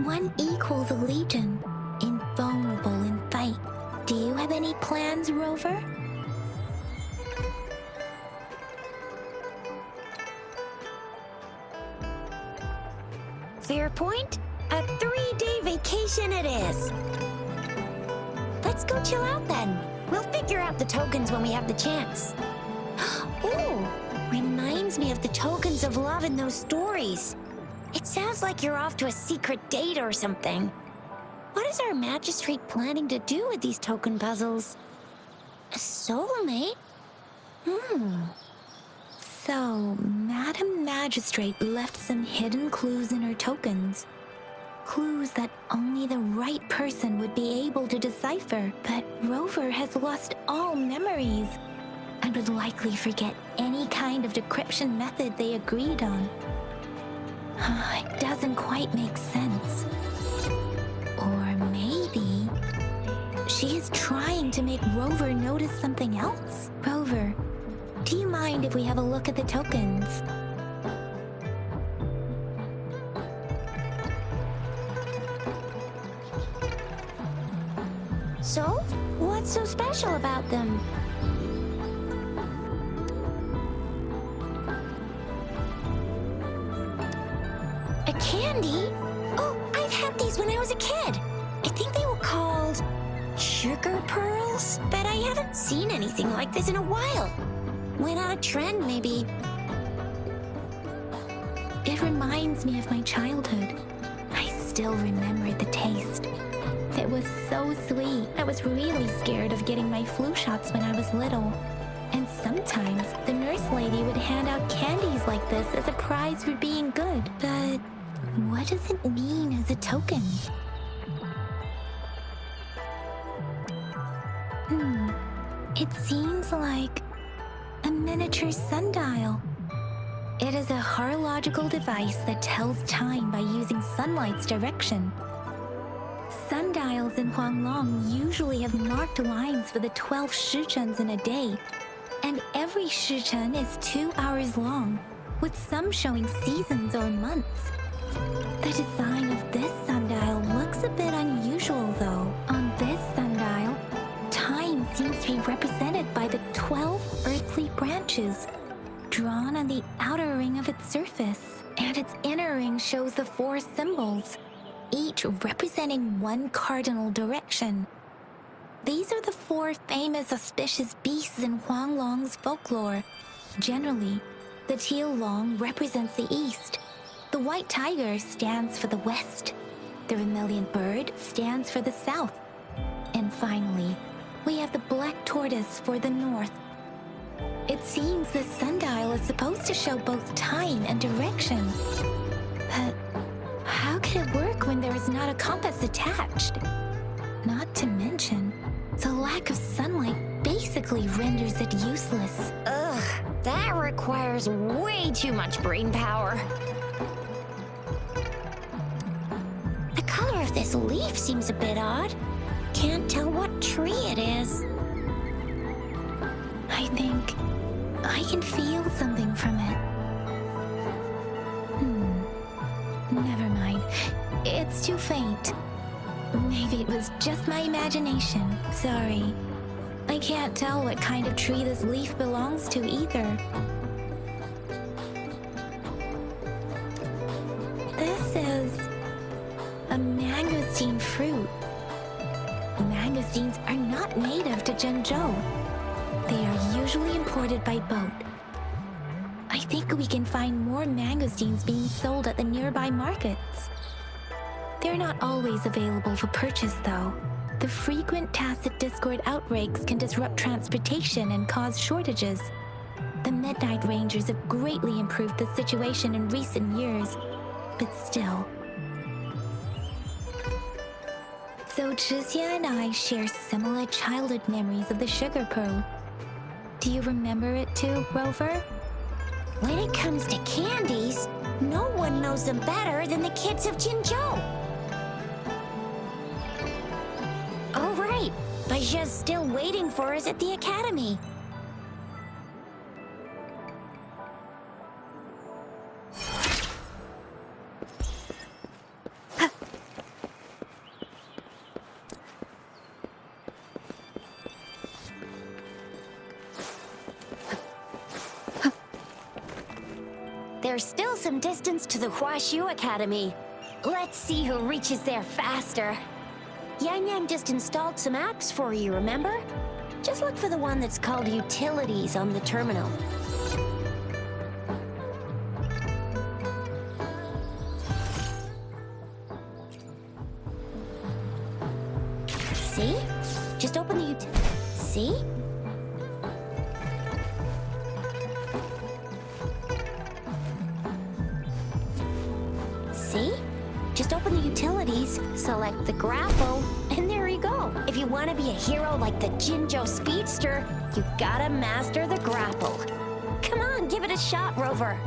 One equals a legion, invulnerable in fight. Do you have any plans, Rover? Fair point. A 3-day vacation it is. Let's go chill out then. We'll figure out the tokens when we have the chance. Ooh, reminds me of the tokens of love in those stories. It sounds like you're off to a secret date or something. What is our magistrate planning to do with these token puzzles? A soulmate? So, Madam Magistrate left some hidden clues in her tokens. Clues that only the right person would be able to decipher. But Rover has lost all memories and would likely forget any kind of decryption method they agreed on. It doesn't quite make sense. Or maybe she is trying to make Rover notice something else? Rover, do you mind if we have a look at the tokens? So, what's so special about them? A candy? Oh, I've had these when I was a kid. I think they were called sugar pearls, but I haven't seen anything like this in a while. Went on a trend, maybe. It reminds me of my childhood. I still remember the taste. It was so sweet. I was really scared of getting my flu shots when I was little. And sometimes the nurse lady would hand out candies like this as a prize for being good. But what does it mean as a token? It seems like a miniature sundial. It is a horological device that tells time by using sunlight's direction. Sundials in Huanglong usually have marked lines for the 12 shichens in a day, and every shichen is 2 hours long, with some showing seasons or months. The design of this sundial looks a bit unusual though. On this sundial, time seems to be represented by the 12 earthly branches, drawn on the outer ring of its surface, and its inner ring shows the 4 symbols, each representing one cardinal direction. These are the 4 famous auspicious beasts in Huanglong's folklore. Generally, the teal long represents the east, the white tiger stands for the west, the vermilion bird stands for the south, and finally, we have the black tortoise for the north. It seems the sundial is supposed to show both time and direction. But how can it work when there is not a compass attached? Not to mention, the lack of sunlight basically renders it useless. Ugh, that requires way too much brain power. The color of this leaf seems a bit odd. Can't tell what tree it is. I think I can feel something from it. Never mind. It's too faint. Maybe it was just my imagination. Sorry. I can't tell what kind of tree this leaf belongs to either. This is a mangosteen fruit. mangosines are not native to Zhengzhou. They are usually imported by boat. I think we can find more mangosines being sold at the nearby markets. They're not always available for purchase, though. The frequent tacit discord outbreaks can disrupt transportation and cause shortages. The Midnight Rangers have greatly improved the situation in recent years, but still. So Zhixia and I share similar childhood memories of the Sugar Pearl. Do you remember it too, Rover? When it comes to candies, no one knows them better than the kids of Jinzhou. Oh, right. Baijia's still waiting for us at the academy. There's still some distance to the Huaxu Academy. Let's see who reaches there faster. Yang Yang just installed some apps for you, remember? Just look for the one that's called Utilities on the terminal. See? Just open the See? See? Just open the utilities, select the grapple, and there you go. If you want to be a hero like the Jinzhou Speedster, you gotta master the grapple. Come on, give it a shot, Rover.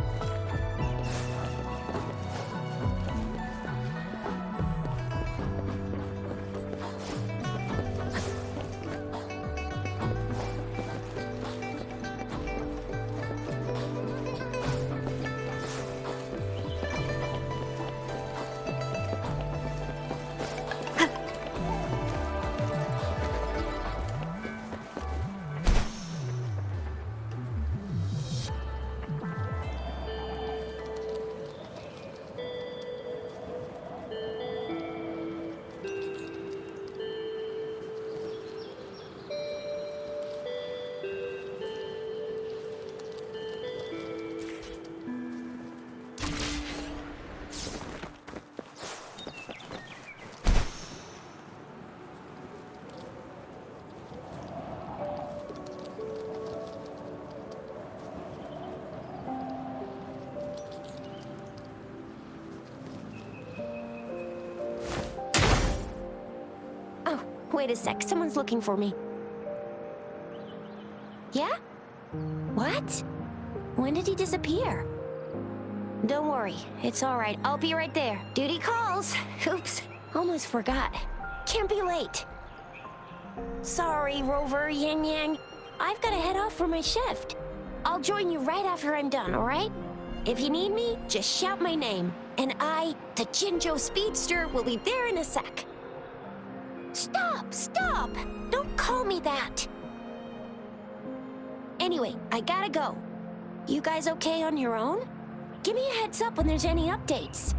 Wait a sec, someone's looking for me. Yeah? What? When did he disappear? Don't worry, it's all right. I'll be right there. Duty calls. Oops, almost forgot. Can't be late. Sorry, Rover, Yang Yang. I've got to head off for my shift. I'll join you right after I'm done, all right? If you need me, just shout my name. And I, the Jinzhou Speedster, will be there in a sec. Stop! Stop! Don't call me that! Anyway, I gotta go. You guys okay on your own? Give me a heads up when there's any updates.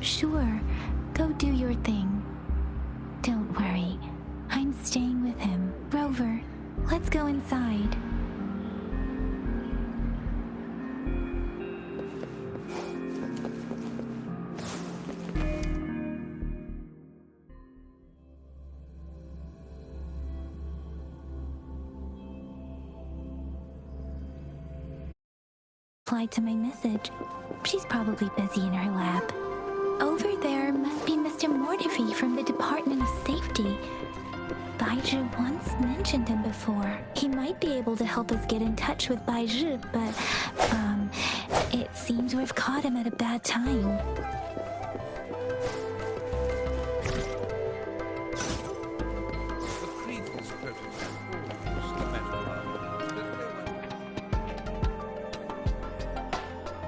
Sure, go do your thing. Don't worry, I'm staying with him. Rover, let's go inside. Replied to my message. She's probably busy in her lab. Over there must be Mr. Mortefi from the Department of Safety. Baizhi once mentioned him before. He might be able to help us get in touch with Baizhi, but, it seems we've caught him at a bad time.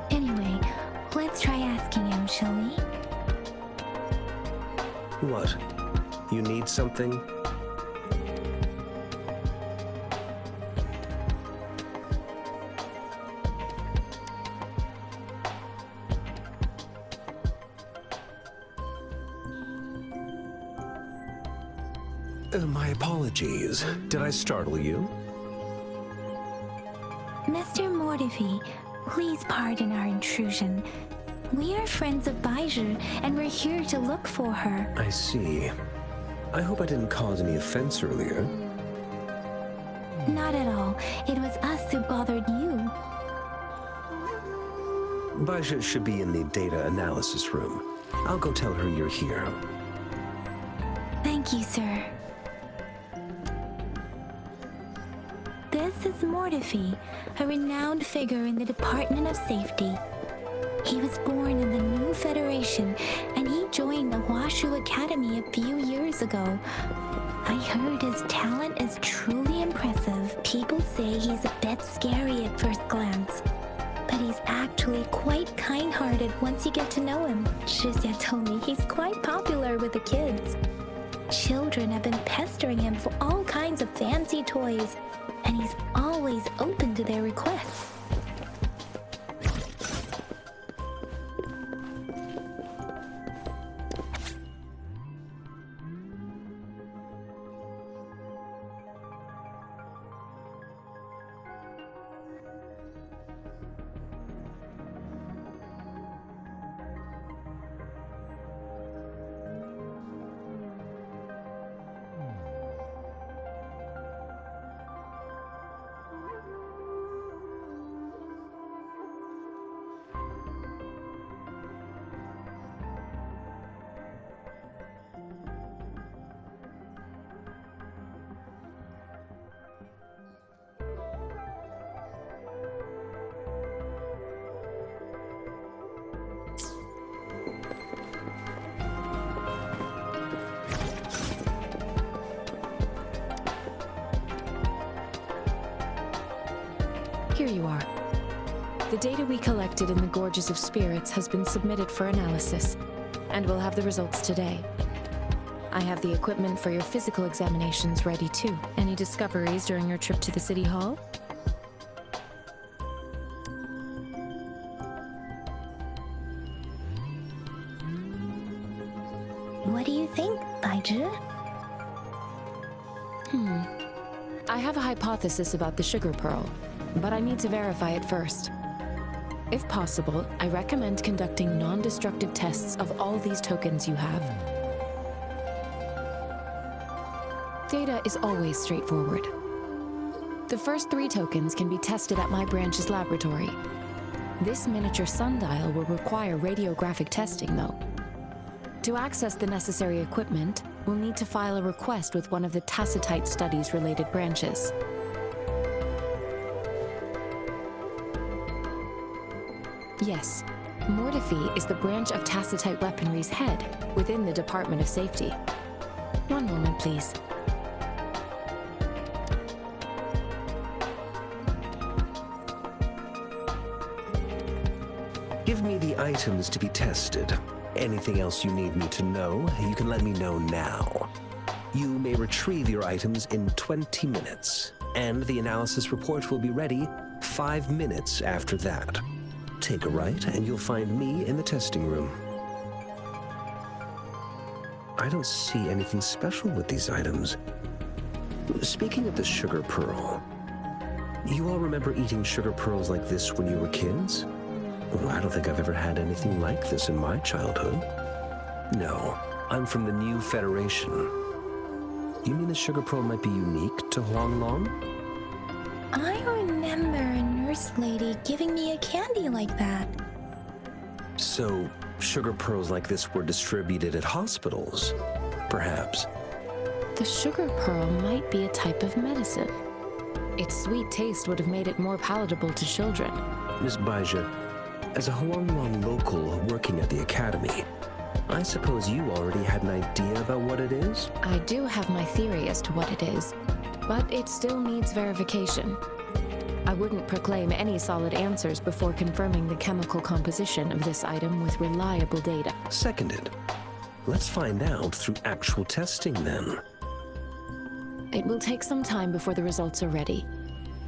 Anyway, let's try asking him, shall we? What? You need something? My apologies. Did I startle you? Mr. Mortivy, please pardon our intrusion. We are friends of Baiju, and we're here to look for her. I see. I hope I didn't cause any offense earlier. Not at all. It was us who bothered you. Baja should be in the data analysis room. I'll go tell her you're here. Thank you, sir. This is Mortify, a renowned figure in the Department of Safety. He was born in the new Federation, and he joined the Washu Academy a few years ago. I heard his talent is truly impressive. People say he's a bit scary at first glance, but he's actually quite kind-hearted once you get to know him. Shizia told me he's quite popular with the kids. Children have been pestering him for all kinds of fancy toys, and he's always open to their requests. Here you are. The data we collected in the Gorges of Spirits has been submitted for analysis, and we'll have the results today. I have the equipment for your physical examinations ready too. Any discoveries during your trip to the City Hall? What do you think, Baiju? I have a hypothesis about the sugar pearl, but I need to verify it first. If possible, I recommend conducting non-destructive tests of all these tokens you have. Data is always straightforward. The first 3 tokens can be tested at my branch's laboratory. This miniature sundial will require radiographic testing, though. To access the necessary equipment, we'll need to file a request with one of the Tacitite Studies-related branches. Yes, Mortify is the branch of Tacitite Weaponry's head within the Department of Safety. One moment, please. Give me the items to be tested. Anything else you need me to know, you can let me know now. You may retrieve your items in 20 minutes, and the analysis report will be ready 5 minutes after that. Take a right, and you'll find me in the testing room. I don't see anything special with these items. Speaking of the sugar pearl, you all remember eating sugar pearls like this when you were kids? Well, I don't think I've ever had anything like this in my childhood. No, I'm from the new Federation. You mean the sugar pearl might be unique to Huanglong? I remember a nurse lady giving me a candy like that. So, sugar pearls like this were distributed at hospitals, perhaps. The sugar pearl might be a type of medicine. Its sweet taste would have made it more palatable to children. Miss Baija, as a Huanglong local working at the academy, I suppose you already had an idea about what it is? I do have my theory as to what it is, but it still needs verification. I wouldn't proclaim any solid answers before confirming the chemical composition of this item with reliable data. Seconded. Let's find out through actual testing then. It will take some time before the results are ready.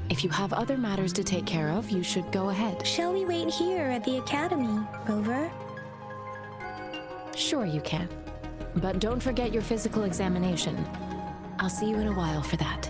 If you have other matters to take care of, you should go ahead. Shall we wait here at the academy, Rover? Sure you can. But don't forget your physical examination. I'll see you in a while for that.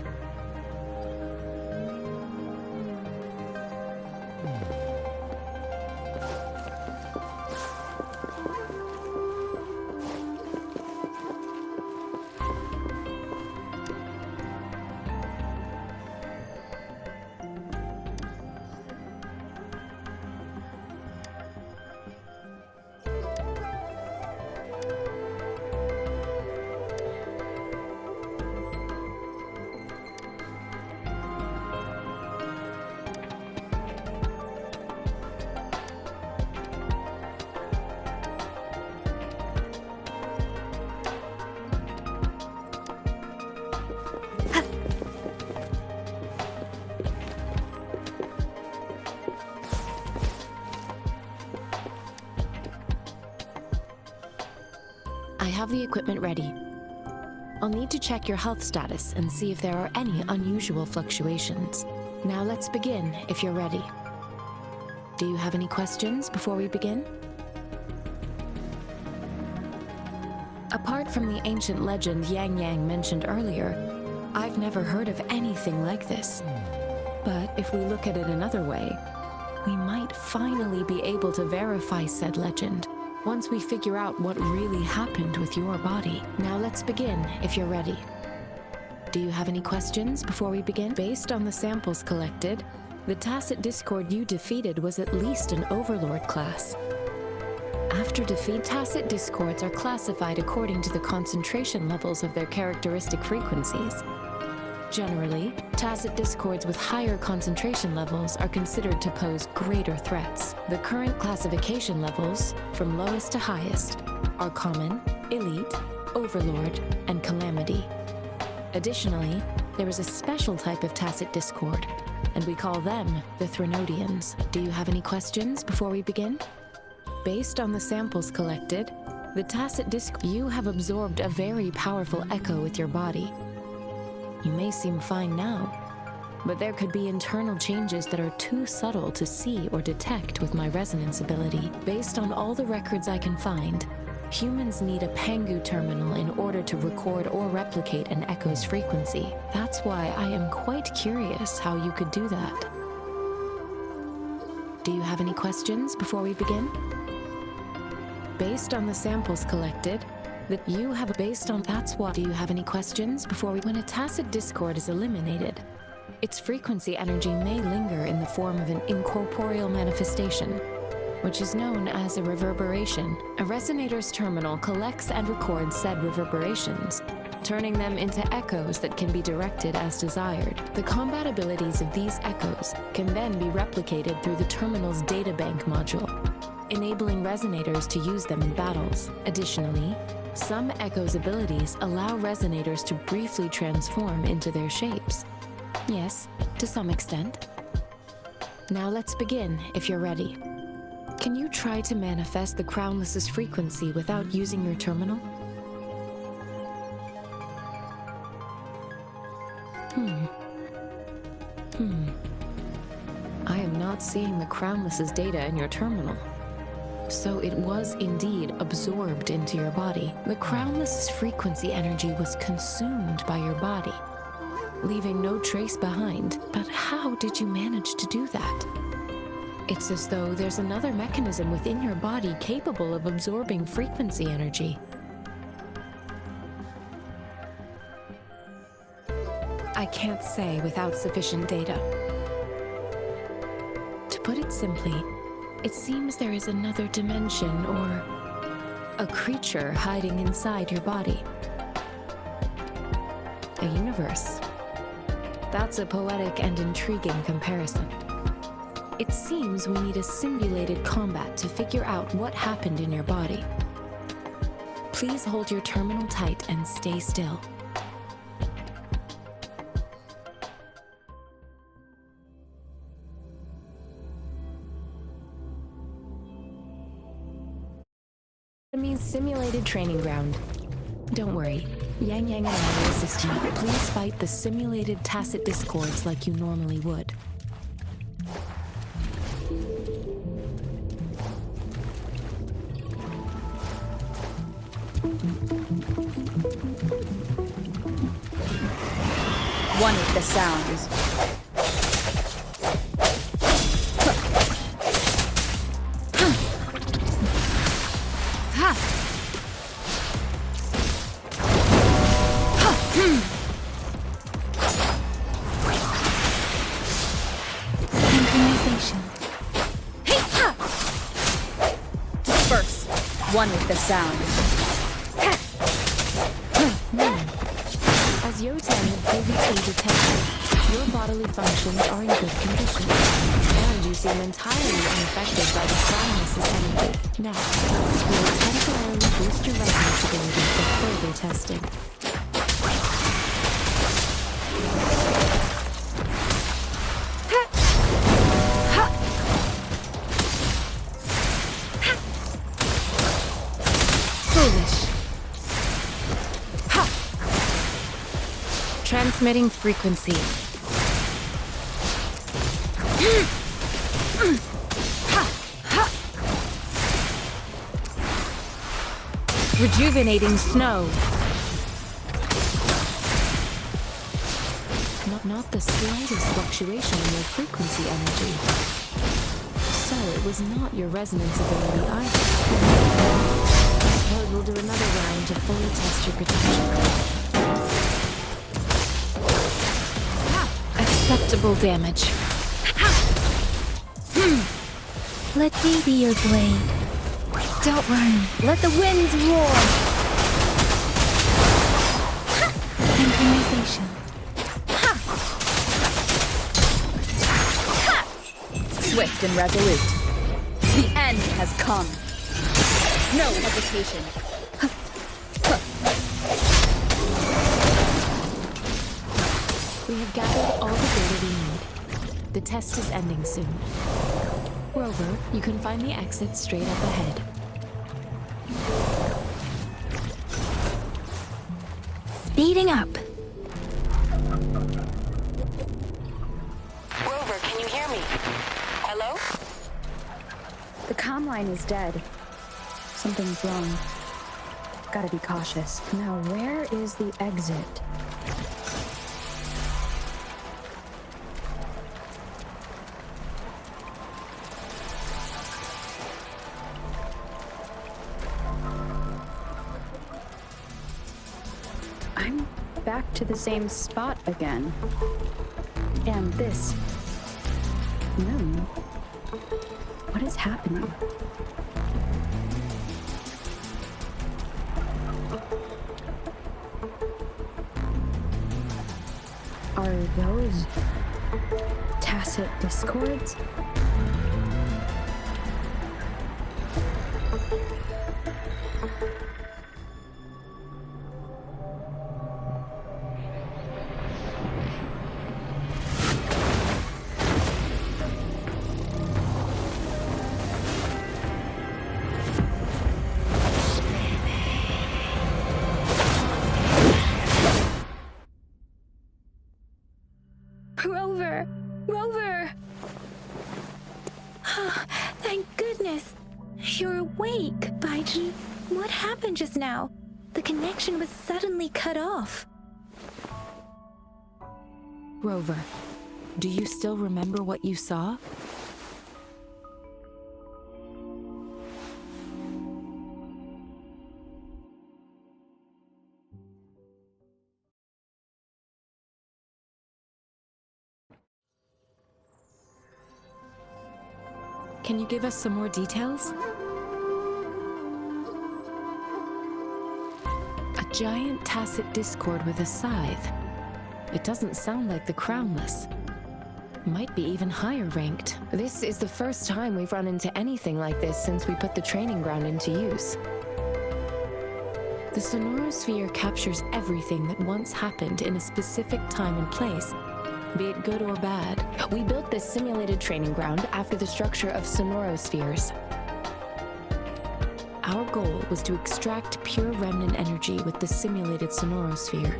I have the equipment ready. I'll need to check your health status and see if there are any unusual fluctuations. Now let's begin, if you're ready. Do you have any questions before we begin? Apart from the ancient legend Yang Yang mentioned earlier, I've never heard of anything like this. But if we look at it another way, we might finally be able to verify said legend once we figure out what really happened with your body. Now let's begin, if you're ready. Do you have any questions before we begin? Based on the samples collected, the Tacit Discord you defeated was at least an Overlord class. After defeat, Tacit Discords are classified according to the concentration levels of their characteristic frequencies. Generally, Tacit Discords with higher concentration levels are considered to pose greater threats. The current classification levels, from lowest to highest, are Common, Elite, Overlord, and Calamity. Additionally, there is a special type of Tacit Discord, and we call them the Threnodians. Do you have any questions before we begin? Based on the samples collected, the Tacit Discord, you have absorbed a very powerful echo with your body. You may seem fine now, but there could be internal changes that are too subtle to see or detect with my resonance ability. Based on all the records I can find, humans need a Pangu terminal in order to record or replicate an echo's frequency. That's why I am quite curious how you could do that. Do you have any questions before we begin? Based on the samples collected, that you have based on that's why. Do you have any questions before we? When a Tacit Discord is eliminated, its frequency energy may linger in the form of an incorporeal manifestation, which is known as a reverberation. A resonator's terminal collects and records said reverberations, turning them into echoes that can be directed as desired. The combat abilities of these echoes can then be replicated through the terminal's databank module, enabling resonators to use them in battles. Additionally, some echoes' abilities allow resonators to briefly transform into their shapes. Yes, to some extent. Now let's begin, if you're ready. Can you try to manifest the Crownless's frequency without using your terminal? I am not seeing the Crownless's data in your terminal. So it was indeed absorbed into your body. The Crownless's frequency energy was consumed by your body, leaving no trace behind. But how did you manage to do that? It's as though there's another mechanism within your body capable of absorbing frequency energy. I can't say without sufficient data. To put it simply, it seems there is another dimension or a creature hiding inside your body. A universe. That's a poetic and intriguing comparison. It seems we need a simulated combat to figure out what happened in your body. Please hold your terminal tight and stay still. Enemy's simulated training ground. Don't worry, Yang Yang and I will assist you. Please fight the simulated Tacit Discords like you normally would. One with the sounds. Synchronization. Disperse. One with the sound. As Yotan had previously detected, your bodily functions are in good condition, and you seem entirely unaffected by the Crownless's energy. Now, we will temporarily boost your resonance ability for further testing. Foolish. Transmitting frequency. Rejuvenating snow. Not the slightest fluctuation in your frequency energy. So it was not your resonance ability either. I suppose we'll do another round to fully test your protection. Acceptable damage. Let me be your blade. Don't run. Let the winds roar. Synchronization. Swift and resolute. The end has come. No hesitation. We have gathered all the data we need. The test is ending soon. Rover, you can find the exit straight up ahead. Speeding up. Rover, can you hear me? Hello? The comm line is dead. Something's wrong. Gotta be cautious. Now, where is the exit? I'm back to the same spot again. And this moon. What is happening? Are those tacit discords? Rover! Rover! Oh, thank goodness. You're awake, Baiji. What happened just now? The connection was suddenly cut off. Rover, do you still remember what you saw? Can you give us some more details? A giant tacit discord with a scythe. It doesn't sound like the Crownless. Might be even higher ranked. This is the first time we've run into anything like this since we put the training ground into use. The Sonorosphere captures everything that once happened in a specific time and place, be it good or bad. We built this simulated training ground after the structure of Sonorospheres. Our goal was to extract pure remnant energy with the simulated Sonorosphere.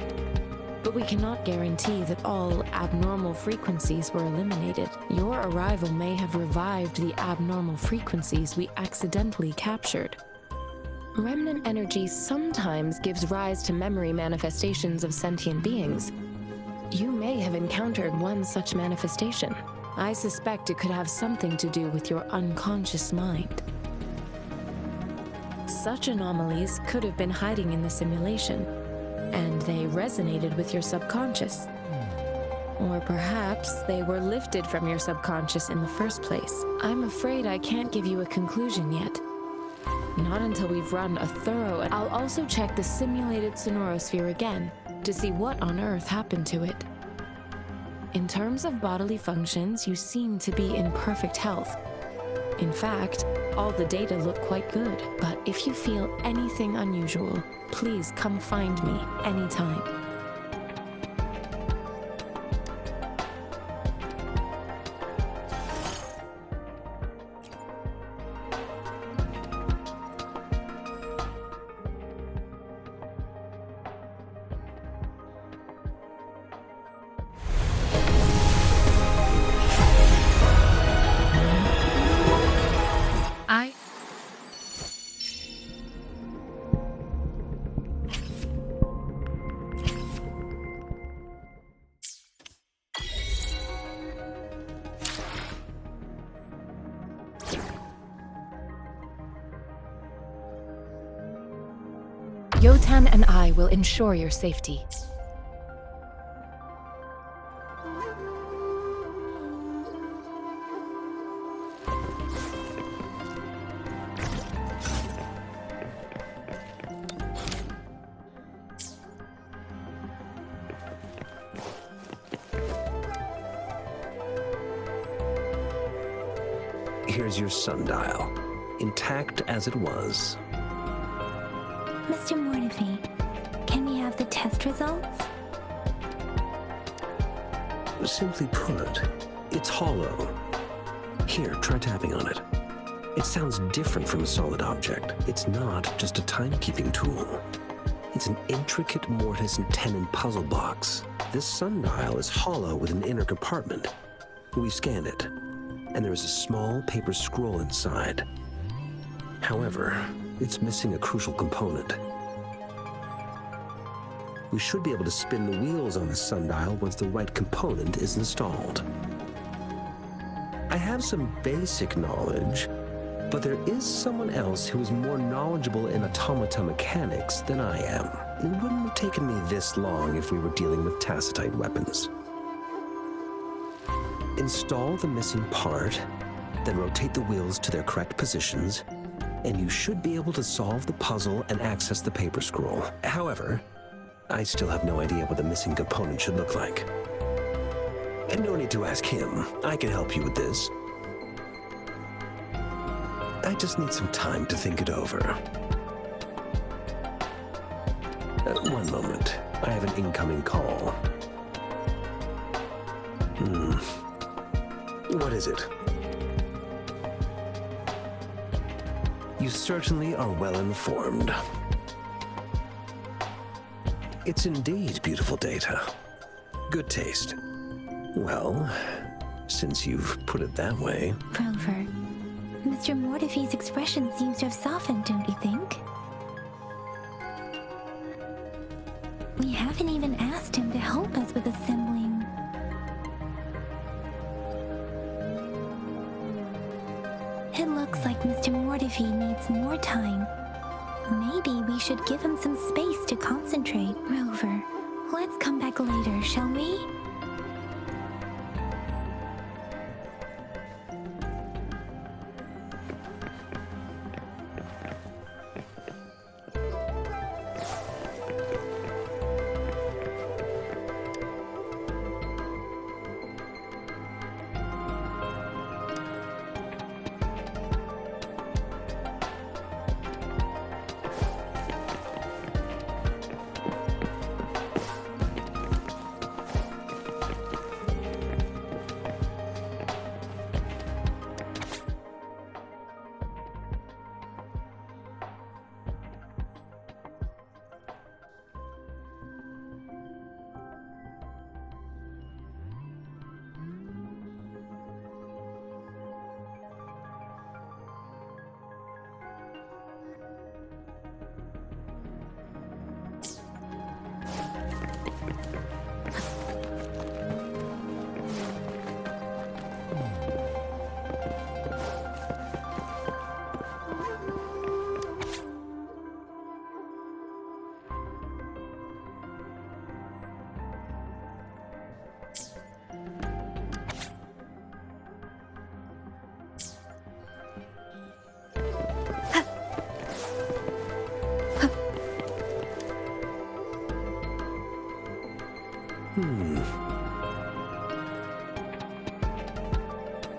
But we cannot guarantee that all abnormal frequencies were eliminated. Your arrival may have revived the abnormal frequencies we accidentally captured. Remnant energy sometimes gives rise to memory manifestations of sentient beings. You may have encountered one such manifestation. I suspect it could have something to do with your unconscious mind. Such anomalies could have been hiding in the simulation, and they resonated with your subconscious. Or perhaps they were lifted from your subconscious in the first place. I'm afraid I can't give you a conclusion yet. Not until we've run a thorough... I'll also check the simulated sonorosphere again to see what on earth happened to it. In terms of bodily functions, you seem to be in perfect health. In fact, all the data look quite good. But if you feel anything unusual, please come find me anytime. Yotan and I will ensure your safety. Here's your sundial, intact as it was. Mr. Mortefi, can we have the test results? Simply put, it's hollow. Here, try tapping on it. It sounds different from a solid object. It's not just a timekeeping tool. It's an intricate mortise and tenon puzzle box. This sundial is hollow with an inner compartment. We scanned it, and there is a small paper scroll inside. However, it's missing a crucial component. We should be able to spin the wheels on the sundial once the right component is installed. I have some basic knowledge, but there is someone else who is more knowledgeable in automata mechanics than I am. It wouldn't have taken me this long if we were dealing with tacitite weapons. Install the missing part, then rotate the wheels to their correct positions, and you should be able to solve the puzzle and access the paper scroll. However, I still have no idea what the missing component should look like. And no need to ask him. I can help you with this. I just need some time to think it over. One moment. I have an incoming call. What is it? You certainly are well informed. It's indeed beautiful data. Good taste. Well, since you've put it that way... Rover, Mr. Mortefi's expression seems to have softened, don't you think? We haven't even asked him to help us with assembling. It looks like Mr. Mortefi needs more time. Maybe we should give him some space to concentrate. Rover, let's come back later, shall we?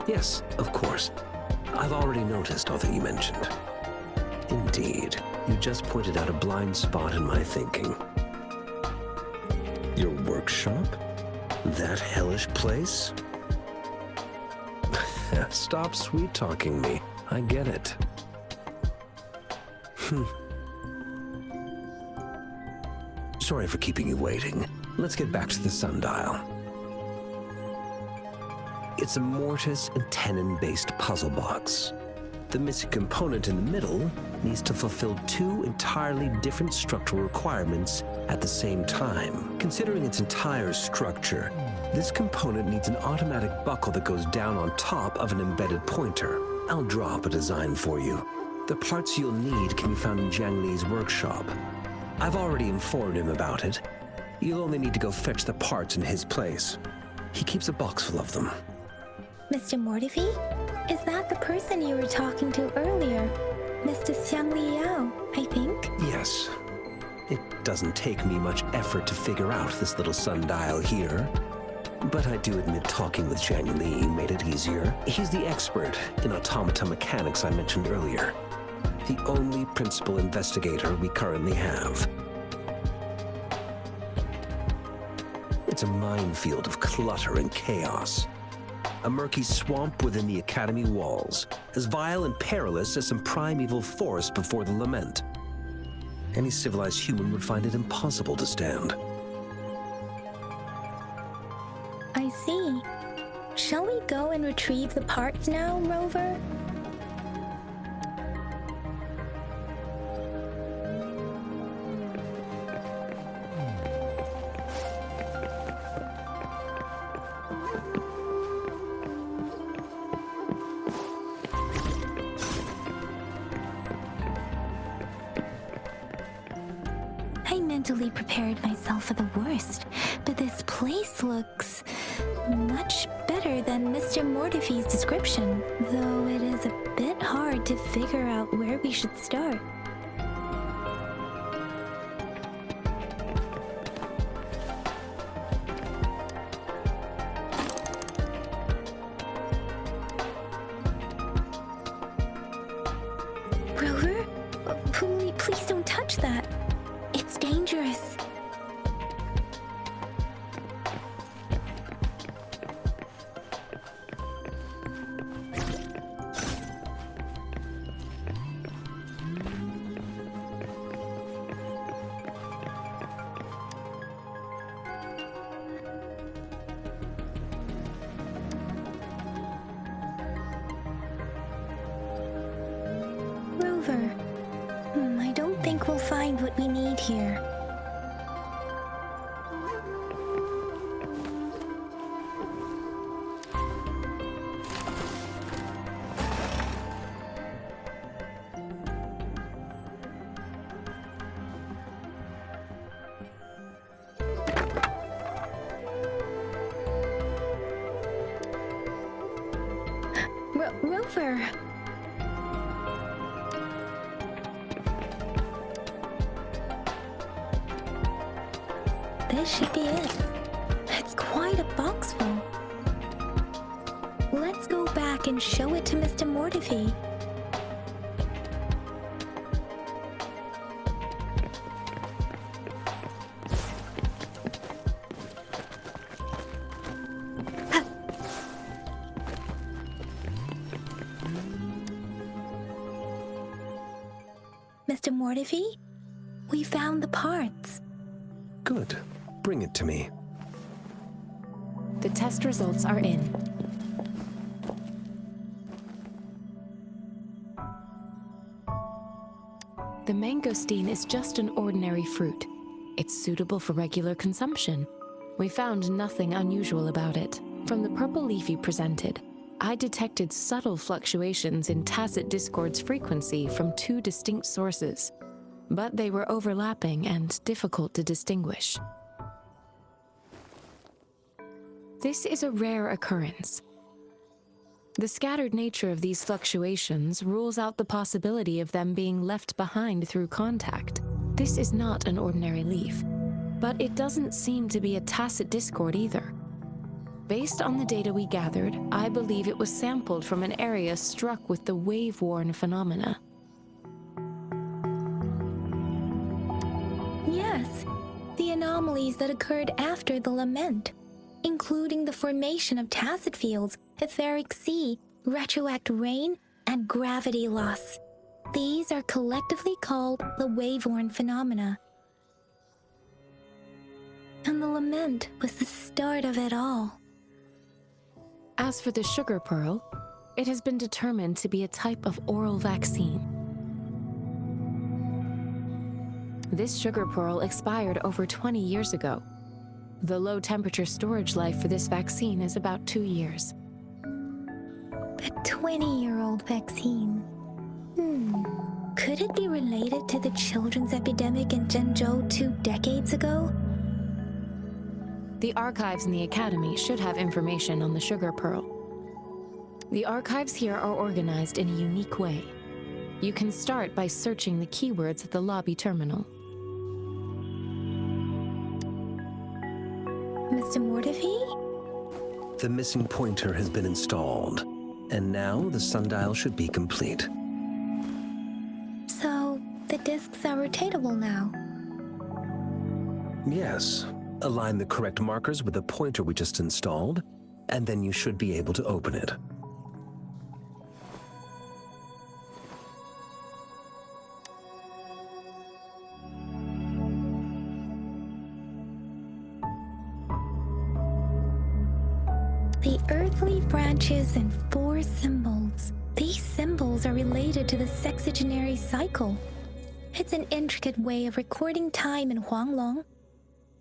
Yes, of course. I've already noticed all that you mentioned. Indeed, you just pointed out a blind spot in my thinking. Your workshop? That hellish place? Stop sweet-talking me. I get it. Sorry for keeping you waiting. Let's get back to the sundial. It's a mortise and tenon-based puzzle box. The missing component in the middle needs to fulfill two entirely different structural requirements at the same time. Considering its entire structure, this component needs an automatic buckle that goes down on top of an embedded pointer. I'll draw up a design for you. The parts you'll need can be found in Jiang Li's workshop. I've already informed him about it. You'll only need to go fetch the parts in his place. He keeps a box full of them. Mr. Mortifi? Is that the person you were talking to earlier? Mr. Xiang Liao, I think? Yes. It doesn't take me much effort to figure out this little sundial here. But I do admit talking with Jiang Li made it easier. He's the expert in automata mechanics I mentioned earlier. The only principal investigator we currently have. It's a minefield of clutter and chaos. A murky swamp within the Academy walls, as vile and perilous as some primeval forest before the lament. Any civilized human would find it impossible to stand. I see. Shall we go and retrieve the parts now, Rover? I mentally prepared myself for the worst, but this place looks much better than Mr. Mortifi's description, though it is a bit hard to figure out where we should start. Rover? Please don't touch that. It's dangerous. Rover, I don't think we'll find what we need here. Rover! This should be it. It's quite a box full. Let's go back and show it to Mr. Mortifi. Mr. Mortifi, we found the parts. Good. Bring it to me. The test results are in. The mangosteen is just an ordinary fruit. It's suitable for regular consumption. We found nothing unusual about it. From the purple leaf you presented, I detected subtle fluctuations in tacit discord's frequency from two distinct sources, but they were overlapping and difficult to distinguish. This is a rare occurrence. The scattered nature of these fluctuations rules out the possibility of them being left behind through contact. This is not an ordinary leaf. But it doesn't seem to be a tacit discord either. Based on the data we gathered, I believe it was sampled from an area struck with the wave-worn phenomena. Yes, the anomalies that occurred after the lament, including the formation of tacit fields, etheric sea, retroact rain, and gravity loss. These are collectively called the wave-worn phenomena. And the lament was the start of it all. As for the sugar pearl, it has been determined to be a type of oral vaccine. This sugar pearl expired over 20 years ago. The low-temperature storage life for this vaccine is about 2 years. A 20-year-old vaccine. Could it be related to the children's epidemic in Zhenzhou 2 decades ago? The archives in the Academy should have information on the sugar pearl. The archives here are organized in a unique way. You can start by searching the keywords at the lobby terminal. Mr. Mortefi? The missing pointer has been installed, and now the sundial should be complete. So, the discs are rotatable now. Yes. Align the correct markers with the pointer we just installed, and then you should be able to open it. The earthly branches and 4 symbols. These symbols are related to the sexagenary cycle. It's an intricate way of recording time in Huanglong.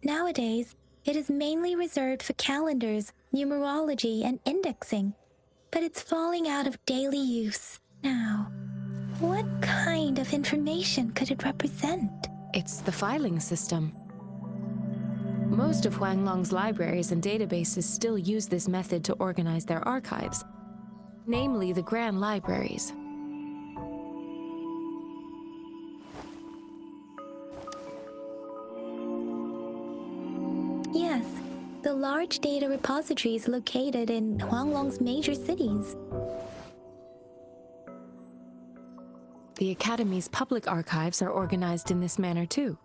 Nowadays, it is mainly reserved for calendars, numerology, and indexing, but it's falling out of daily use. Now, what kind of information could it represent? It's the filing system. Most of Huanglong's libraries and databases still use this method to organize their archives, namely the Grand Libraries. Yes, the large data repositories located in Huanglong's major cities. The Academy's public archives are organized in this manner too.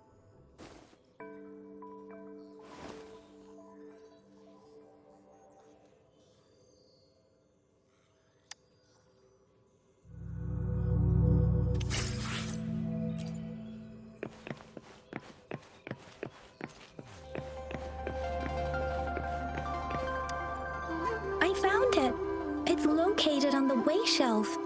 I found it. It's located on the way shelf.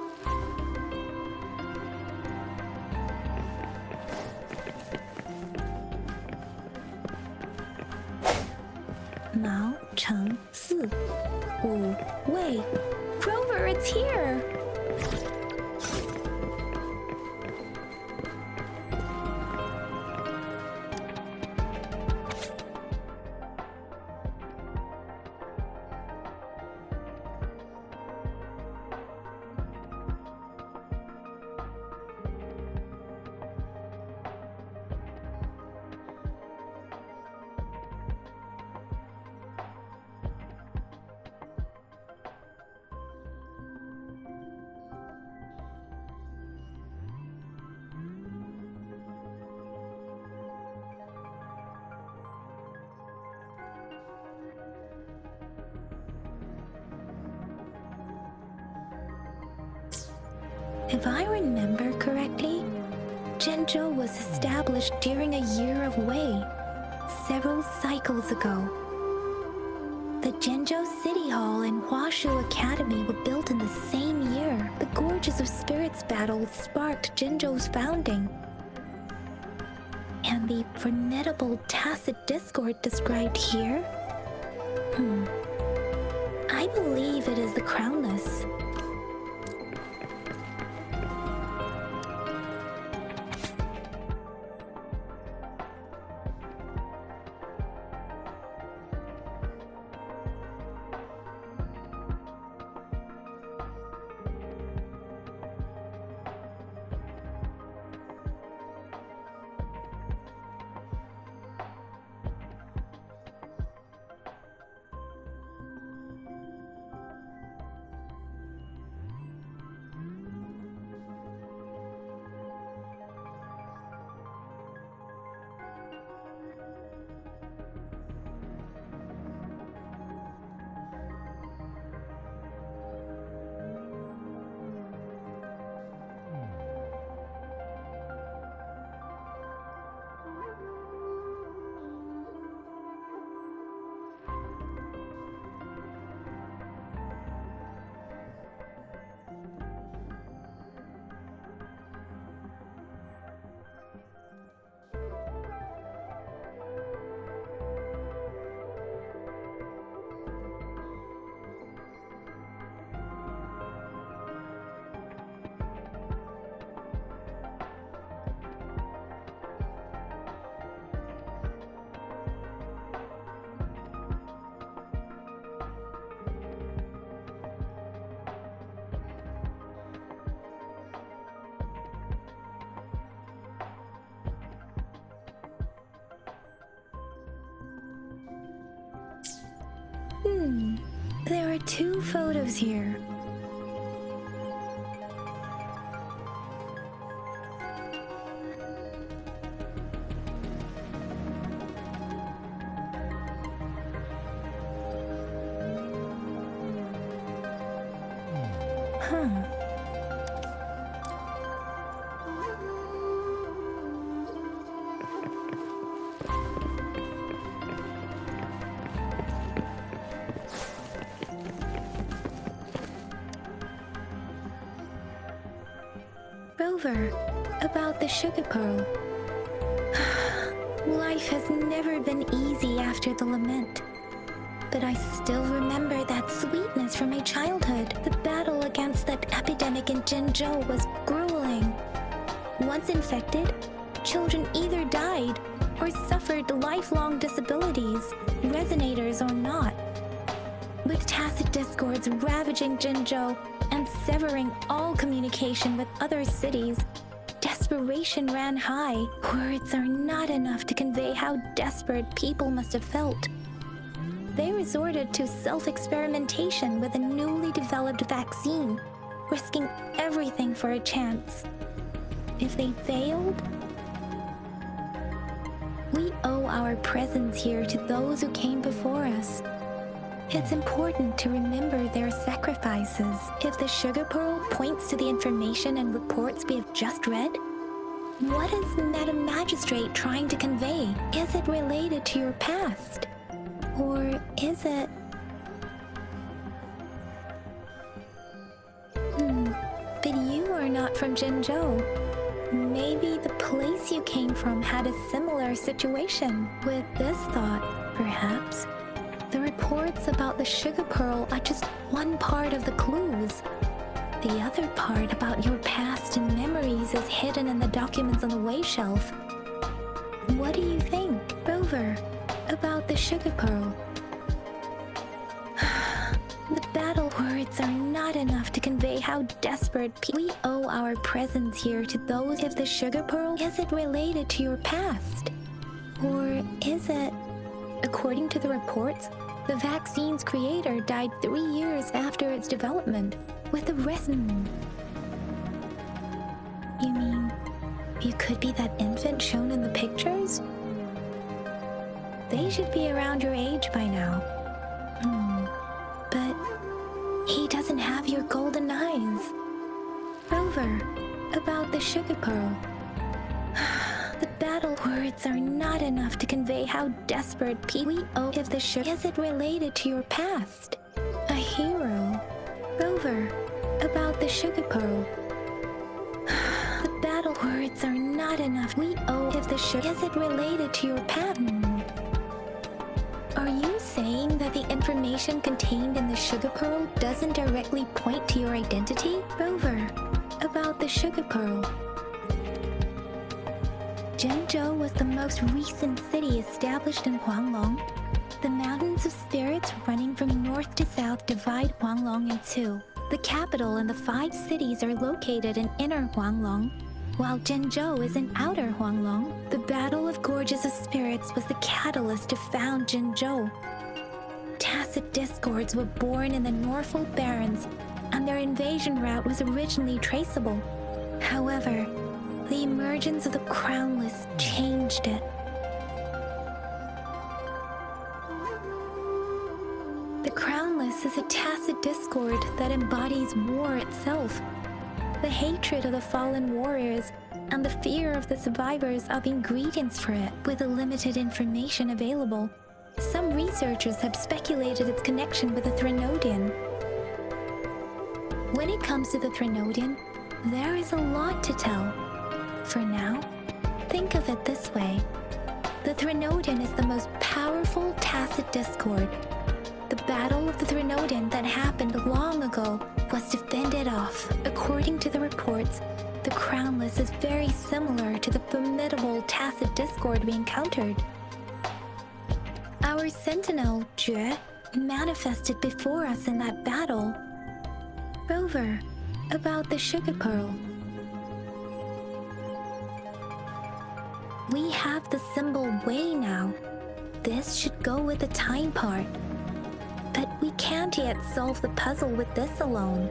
Mao Cheng Si Wu Wei. Grover, it's here! If I remember correctly, Zhenzhou was established during a year of Wei, several cycles ago. The Zhenzhou City Hall and Huashu Academy were built in the same year. The Gorges of Spirits battle sparked Zhenzhou's founding. And the formidable tacit discord described here? I believe it is the Crownless. There are 2 photos here. Rover, about the sugar pearl. Life has never been easy after the lament. But I still remember that sweetness from my childhood. The battle against that epidemic in Jinzhou was grueling. Once infected, children either died or suffered lifelong disabilities, resonators or not. With tacit discords ravaging Jinzhou and severing all communication with other cities, desperation ran high. Words are not enough to convey how desperate people must have felt. They resorted to self-experimentation with a newly developed vaccine, risking everything for a chance. If they failed, we owe our presence here to those who came before us. It's important to remember their sacrifices. If the sugar pearl points to the information and reports we have just read, what is Madam Magistrate trying to convey? Is it related to your past? Or is it... But you are not from Jinzhou. Maybe the place you came from had a similar situation. With this thought, perhaps, the reports about the sugar pearl are just one part of the clues. The other part about your past and memories is hidden in the documents on the way shelf. What do you think, Rover, about the sugar pearl? The battle words are not enough to convey how desperate we owe our presence here to those. If the sugar pearl, is it related to your past? Or is it... According to the reports, the vaccine's creator died 3 years after its development, with the rest... You mean, you could be that infant shown in the pictures? They should be around your age by now. But he doesn't have your golden eyes. Rover, about the sugar pearl. The battle words are not enough to convey how desperate we owe. If the sugar... Is it related to your past? A hero. Rover, about the sugar pearl. The battle words are not enough. We owe. If the sugar... Is it related to your past? Are you saying that the information contained in the sugar pearl doesn't directly point to your identity? Rover, about the sugar pearl. Jinzhou was the most recent city established in Huanglong. The mountains of spirits running from north to south divide Huanglong in 2. The capital and the 5 cities are located in inner Huanglong, while Jinzhou is in outer Huanglong. The Battle of Gorges of Spirits was the catalyst to found Jinzhou. Tacit discords were born in the Norfolk Barrens, and their invasion route was originally traceable. However, the emergence of the Crownless changed it. The Crownless is a tacit discord that embodies war itself. The hatred of the fallen warriors and the fear of the survivors are the ingredients for it. With the limited information available, some researchers have speculated its connection with the Threnodian. When it comes to the Threnodian, there is a lot to tell. For now, think of it this way. The Threnodian is the most powerful tacit discord. The battle of the Threnodian that happened long ago was to fend it off. According to the reports, the Crownless is very similar to the formidable tacit discord we encountered. Our sentinel, Jue, manifested before us in that battle. Rover, about the sugar pearl. We have the symbol Wei now. This should go with the time part. but we can't yet solve the puzzle with this alone.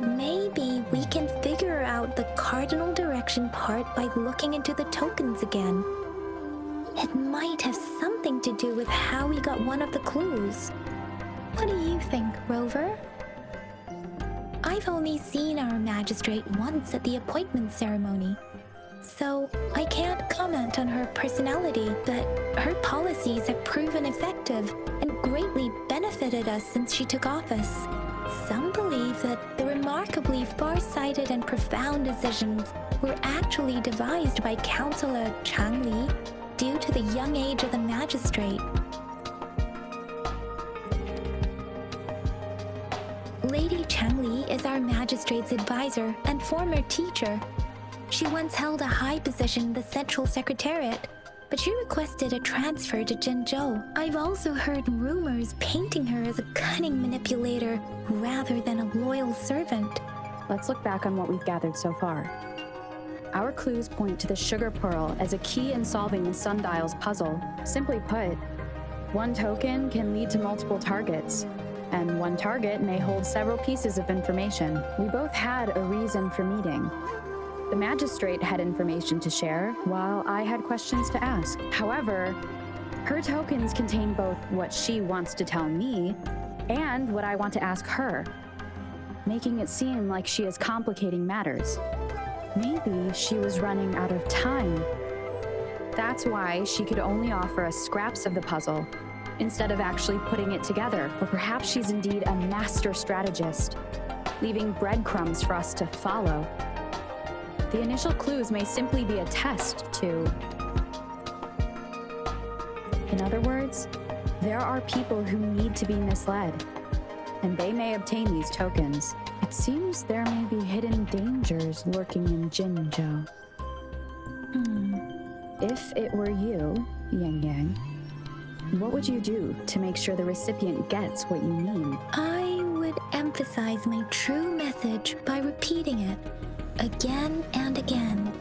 Maybe we can figure out the cardinal direction part by looking into the tokens again. It might have something to do with how we got one of the clues. What do you think, Rover? I've only seen our magistrate once at the appointment ceremony, so I can't comment on her personality, but her policies have proven effective and greatly benefited us since she took office. Some believe that the remarkably far-sighted and profound decisions were actually devised by Councillor Changli due to the young age of the magistrate. Lady Changli is our magistrate's advisor and former teacher. She once held a high position in the Central Secretariat, but she requested a transfer to Jinzhou. I've also heard rumors painting her as a cunning manipulator rather than a loyal servant. Let's look back on what we've gathered so far. Our clues point to the sugar pearl as a key in solving the sundial's puzzle. Simply put, one token can lead to multiple targets, and one target may hold several pieces of information. We both had a reason for meeting. The magistrate had information to share, while I had questions to ask. However, her tokens contain both what she wants to tell me and what I want to ask her, making it seem like she is complicating matters. Maybe she was running out of time. That's why she could only offer us scraps of the puzzle, instead of actually putting it together. Or perhaps she's indeed a master strategist, leaving breadcrumbs for us to follow. The initial clues may simply be a test to... In other words, there are people who need to be misled, and they may obtain these tokens. It seems there may be hidden dangers lurking in Jinzhou. If it were you, Yang Yang, what would you do to make sure the recipient gets what you mean? I would emphasize my true message by repeating it again and again.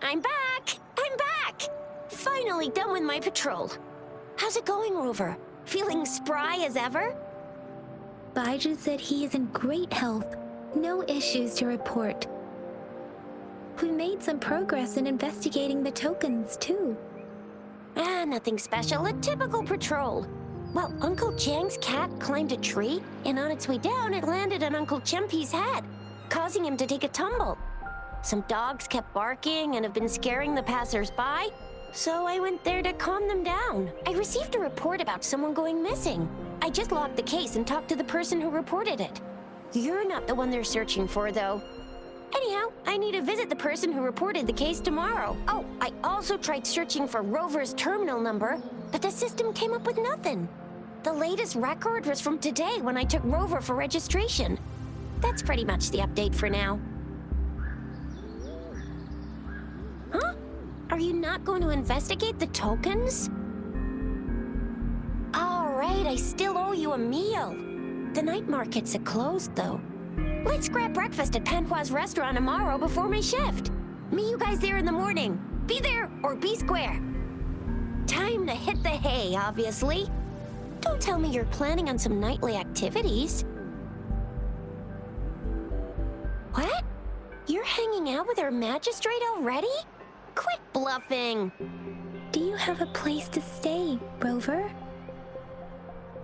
I'm back! I'm back! Finally done with my patrol. How's it going, Rover? Feeling spry as ever? Baiju said he is in great health. No issues to report. We made some progress in investigating the tokens, too. Nothing special. A typical patrol. Well, Uncle Chang's cat climbed a tree, and on its way down, it landed on Uncle Chempi's head, causing him to take a tumble. Some dogs kept barking and have been scaring the passers-by, so I went there to calm them down. I received a report about someone going missing. I just logged the case and talked to the person who reported it. You're not the one they're searching for, though. Anyhow, I need to visit the person who reported the case tomorrow. Oh, I also tried searching for Rover's terminal number, but the system came up with nothing. The latest record was from today when I took Rover for registration. That's pretty much the update for now. Huh? Are you not going to investigate the tokens? All right, I still owe you a meal. The night markets are closed, though. Let's grab breakfast at Panhua's restaurant tomorrow before my shift. Meet you guys there in the morning. Be there or be square. Time to hit the hay, obviously. Don't tell me you're planning on some nightly activities. What? You're hanging out with our magistrate already? Quit bluffing. Do you have a place to stay, Rover?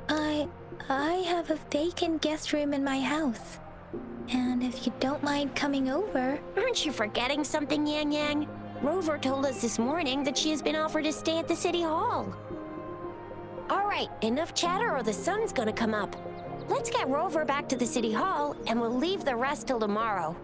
I have a vacant guest room in my house. And if you don't mind coming over... Aren't you forgetting something, Yang Yang? Rover told us this morning that she has been offered a stay at the City Hall. right, enough chatter or the sun's gonna come up. Let's get Rover back to the city hall, and we'll leave the rest till tomorrow.